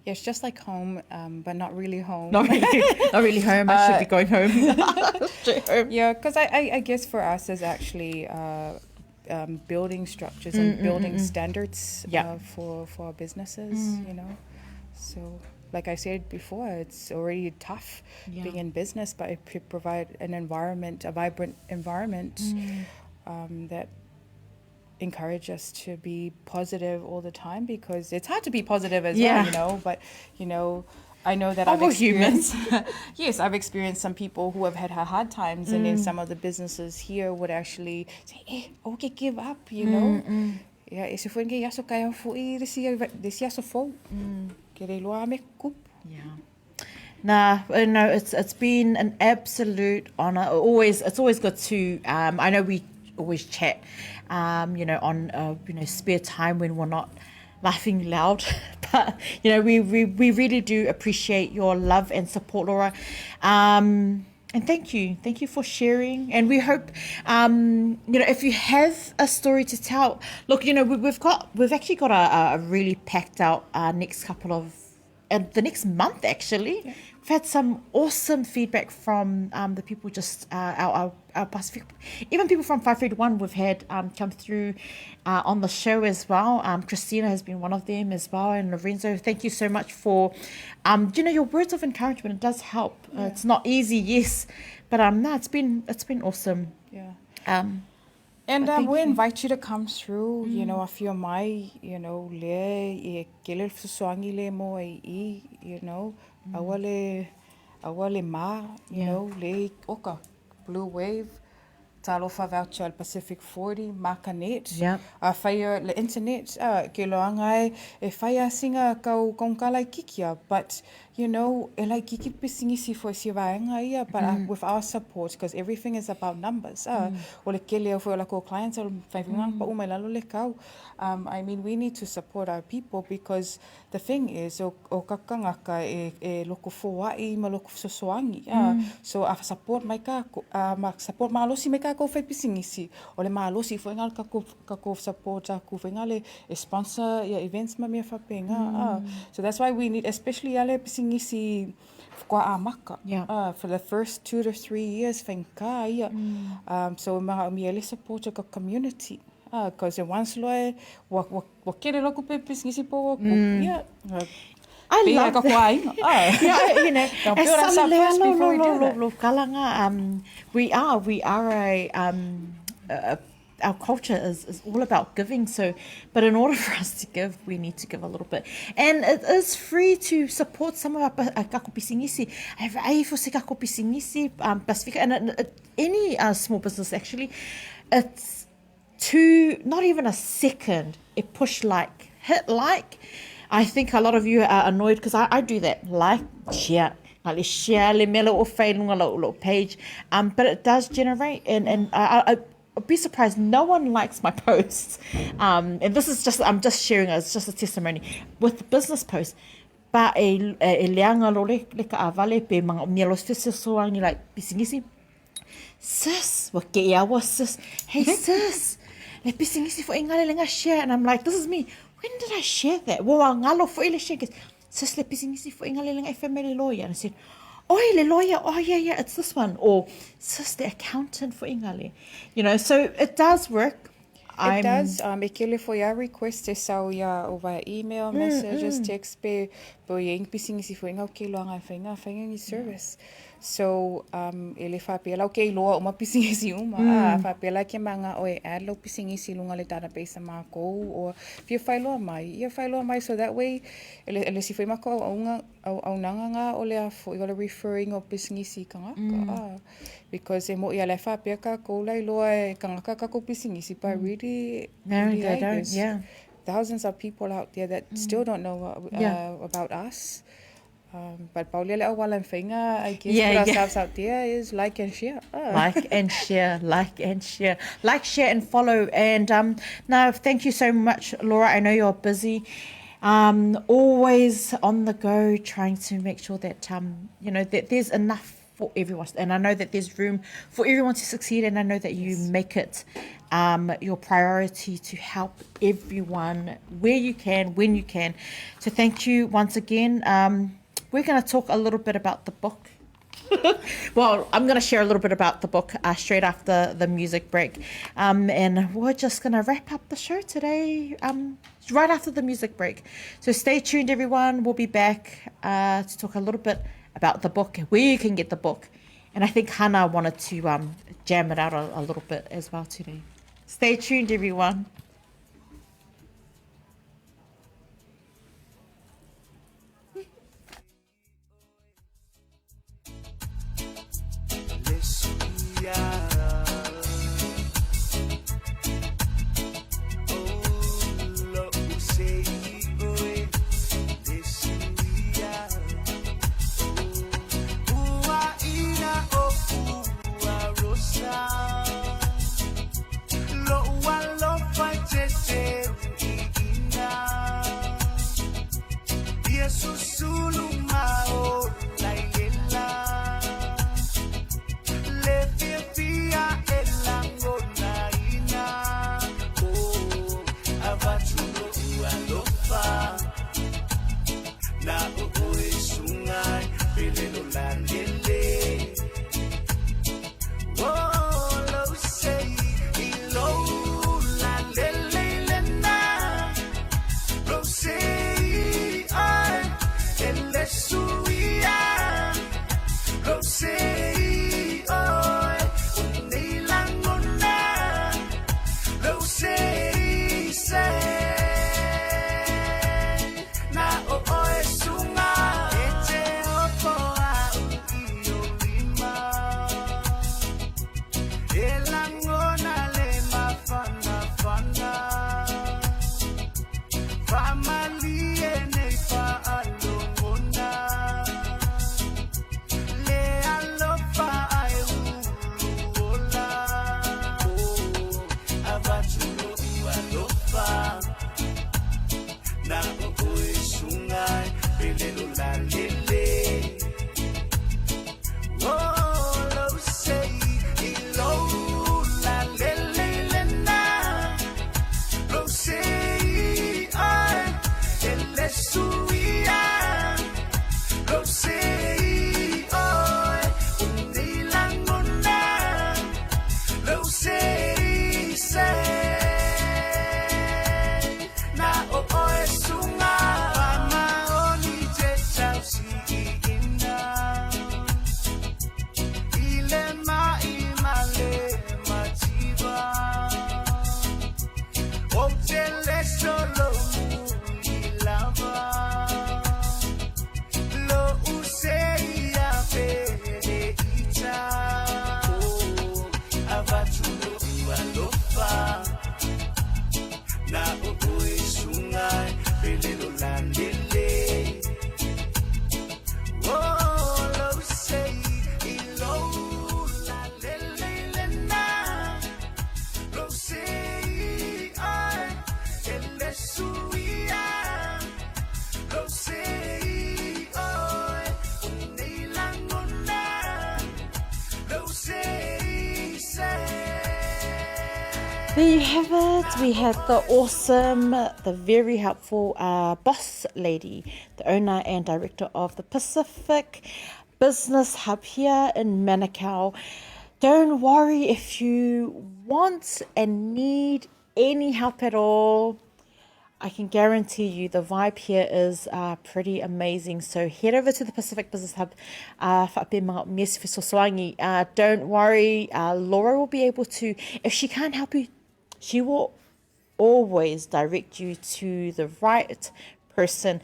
Yeah, it's just like home, but not really home. Not really home. I should be going home. Straight home. Yeah, because I guess for us is actually building structures and building standards for our businesses, you know. So, like I said before, it's already tough being in business, but if you provide an environment, a vibrant environment that encourage us to be positive all the time, because it's hard to be positive as well, you know, but, you know, I know that I've experienced, yes, I've experienced some people who have had hard times, and then some of the businesses here would actually say, okay, give up, you know. Yeah, e se foi nge yaso kaya foi desi yaso fo. Ke re loa me kup. Yeah. Nah, no, it's been an absolute honor. It's always good to I know we always chat you know, on you know, spare time when we're not laughing loud, but you know, we really do appreciate your love and support, Laura, and thank you for sharing. And we hope you know, if you have a story to tell, look, you know, we've actually got a really packed out next couple of the next month actually. We've had some awesome feedback from the people, just our Pacific, even people from 531 we've had come through on the show as well. Christina has been one of them as well, and Lorenzo, thank you so much for you know, your words of encouragement. It does help. It's not easy, yes, but no, it's been awesome. And we invite you to come through, you know, if you're my, you know, le e kele fusoangi le mo e, you know, awale ma, you know, le oka, Blue Wave, talofa voucher al Pacific 40, makanet, whaia le internet, ke loanga e whaia singa kau kongkalai kikia, but, you know, e lai kiki pisingisi for si vaenga ia, but with our support, because everything is about numbers. O le kele o la ko clients o whaivingang pa umai lalo le kau. I mean, we need to support our people, because the thing is, o kakangaka e loko foai ma loko sosoangi. So a support mai ka, support ma alosi mai ka ko whai pisingisi. O le ma alosi fo ingal ka ko support a ku whaingale e sponsor events ma mea whapenga. So that's why we need, especially ale pisingisi kwa amaka. For the first 2 to 3 years, whainka ia. So mi ele support a community. Because once loe, wa kere loko pe pisingisi po I love that. Yeah, you know, build us up first before we do that. Kalanga, we are our culture is all about giving. So, but in order for us to give, we need to give a little bit. And it is free to support some of our kako pisingisi. Ai fo se kako pisingisi Pacifica, and any small business actually, it's not even a second, it push like, hit like. I think a lot of you are annoyed because I do that, like, share le mele o whainunga lo page, but it does generate, and I'd be surprised no one likes my posts, and this is just, I'm just sharing it, it's just a testimony with the business posts. But e leanga lo le ka avale pe mga mielos fisosoangi like pisingisi, sis, wa ke ia wa sis, hey sis, le pisingisi fo ingale le nga share, and I'm like, this is me. When did I share that? Well, ngalo fo ile share, sis le pisingisi fo ingale le nga family lawyer, and I said, oh, le lawyer, oh yeah, it's this one, or sis the accountant for ingale, you know. So it does work. It does. E kele for your request e sau ya over email, messages, text pe yung pisingisi fo inga okay lo nga whainga service. So ele whapela okay loa uma pisingisi uma whapela ke mga oe ad lo pisingisi lunga le database ma ko, or fia whailoa mai, so that way ele si whaima ko au nanga nga o lea fo i referring o pisingisi kangaka. Because e mo ia le whapea ka ko lai loa e kangaka ka ko pisingisi, but really they don't, yeah. Thousands of people out there that still don't know about us. But Paulele awalan whainga, I guess, put ourselves out there is like and share. Like and share, like, share and follow. And now, thank you so much, Laura. I know you're busy, always on the go, trying to make sure that you know that there's enough for everyone, and I know that there's room for everyone to succeed, and I know that you make it your priority to help everyone where you can, when you can. So thank you once again. We're going to talk a little bit about the book. Well, I'm going to share a little bit about the book straight after the music break. And we're just going to wrap up the show today right after the music break. So stay tuned, everyone. We'll be back to talk a little bit about the book, where you can get the book. And I think Hannah wanted to jam it out a little bit as well today. Stay tuned, everyone. Family and if I alone, There you have it. We had the awesome, the very helpful boss lady, the owner and director of the Pacific Business Hub here in Manukau. Don't worry if you want and need any help at all. I can guarantee you the vibe here is pretty amazing. So head over to the Pacific Business Hub. Don't worry, Laura will be able to, if she can't help you, she will always direct you to the right person.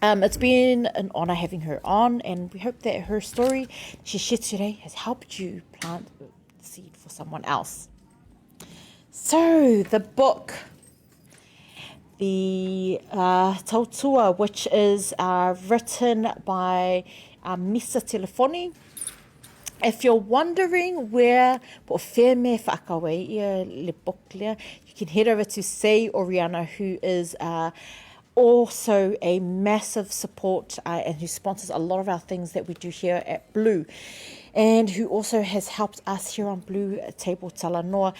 It's been an honor having her on, and we hope that her story she shared today has helped you plant the seed for someone else. So the book, the Talanoa, which is written by Misa Telefoni. If you're wondering where you can head over to Say Oriana, who is also a massive support and who sponsors a lot of our things that we do here at Blue, and who also has helped us here on BluTable Talanoa.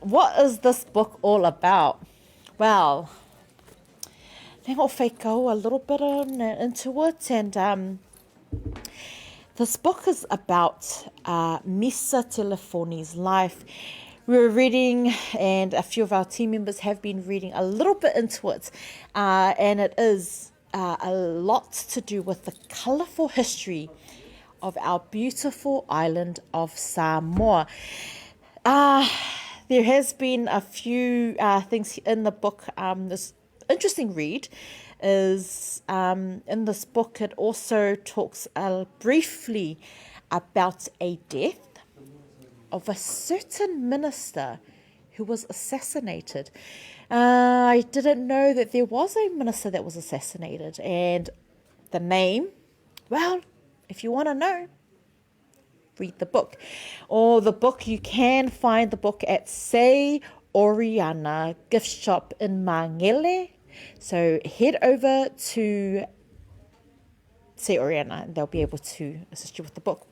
What is this book all about? Well, a little bit into it, and this book is about Misa Telefoni's life. We were reading, and a few of our team members have been reading a little bit into it, and it is a lot to do with the colourful history of our beautiful island of Samoa. There has been a few things in the book. This interesting read is in this book, it also talks briefly about a death of a certain minister who was assassinated. I didn't know that there was a minister that was assassinated, and the name, well, if you want to know, read the book. Or the book, you can find the book at Say Oriana gift shop in Mangele. So head over to Say Oriana and they'll be able to assist you with the book.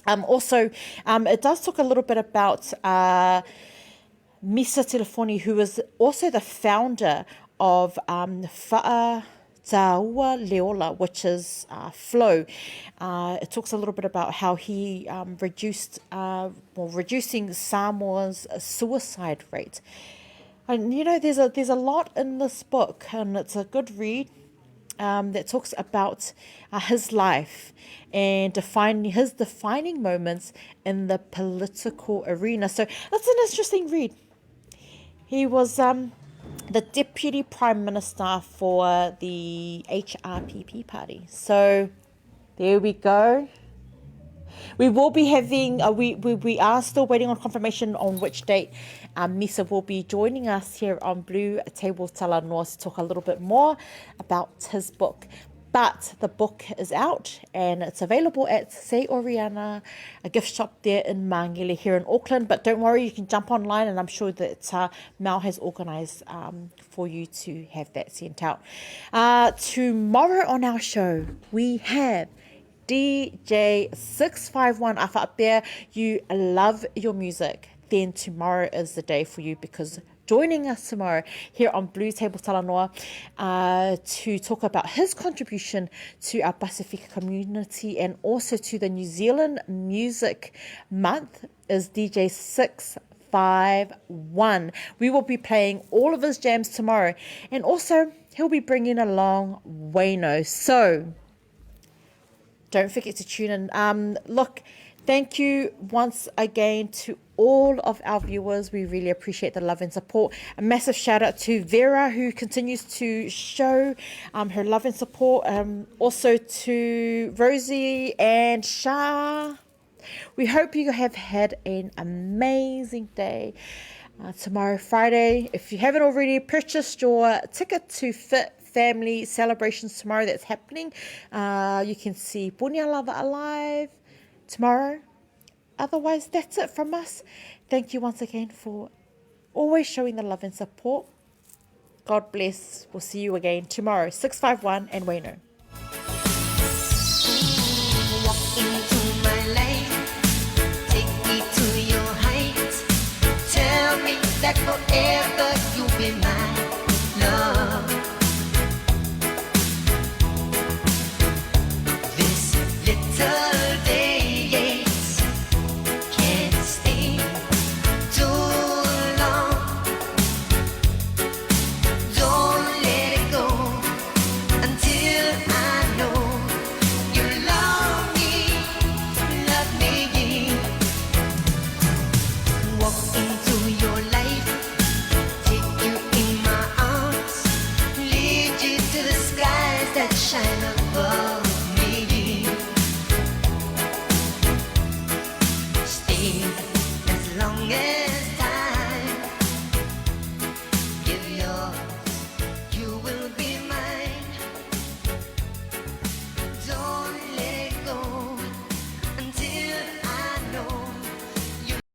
Also, it does talk a little bit about Misa Telefoni, who is also the founder of Wha'ataua Leola, which is Flow. It talks a little bit about how he reducing Samoa's suicide rate. And you know, there's a lot in this book, and it's a good read. That talks about his life and his defining moments in the political arena. So that's an interesting read. He was the Deputy Prime Minister for the HRPP party. So there we go. We will be having, we are still waiting on confirmation on which date Misa will be joining us here on BluTable Talanoa to talk a little bit more about his book. But the book is out and it's available at Say Oriana, a gift shop there in Mangele here in Auckland. But don't worry, you can jump online, and I'm sure that Mal has organised for you to have that sent out. Tomorrow on our show, we have DJ 651 Awha'apea. You love your music, then tomorrow is the day for you, because joining us tomorrow here on BluTable Talanoa to talk about his contribution to our Pacifica community and also to the New Zealand Music Month is DJ 651. We will be playing all of his jams tomorrow, and also he'll be bringing along Wayno. So don't forget to tune in. Look, thank you once again to all of our viewers. We really appreciate the love and support. A massive shout out to Vera, who continues to show her love and support. Also to Rosie and Shah. We hope you have had an amazing day. Tomorrow, Friday, if you haven't already purchased your ticket to Fit Family Celebrations tomorrow, that's happening. You can see Punya Lava Alive tomorrow. Otherwise, that's it from us. Thank you once again for always showing the love and support. God bless. We'll see you again tomorrow. 651 and Wayno. Walk into my life, take me to your height. that forever you'll be mine.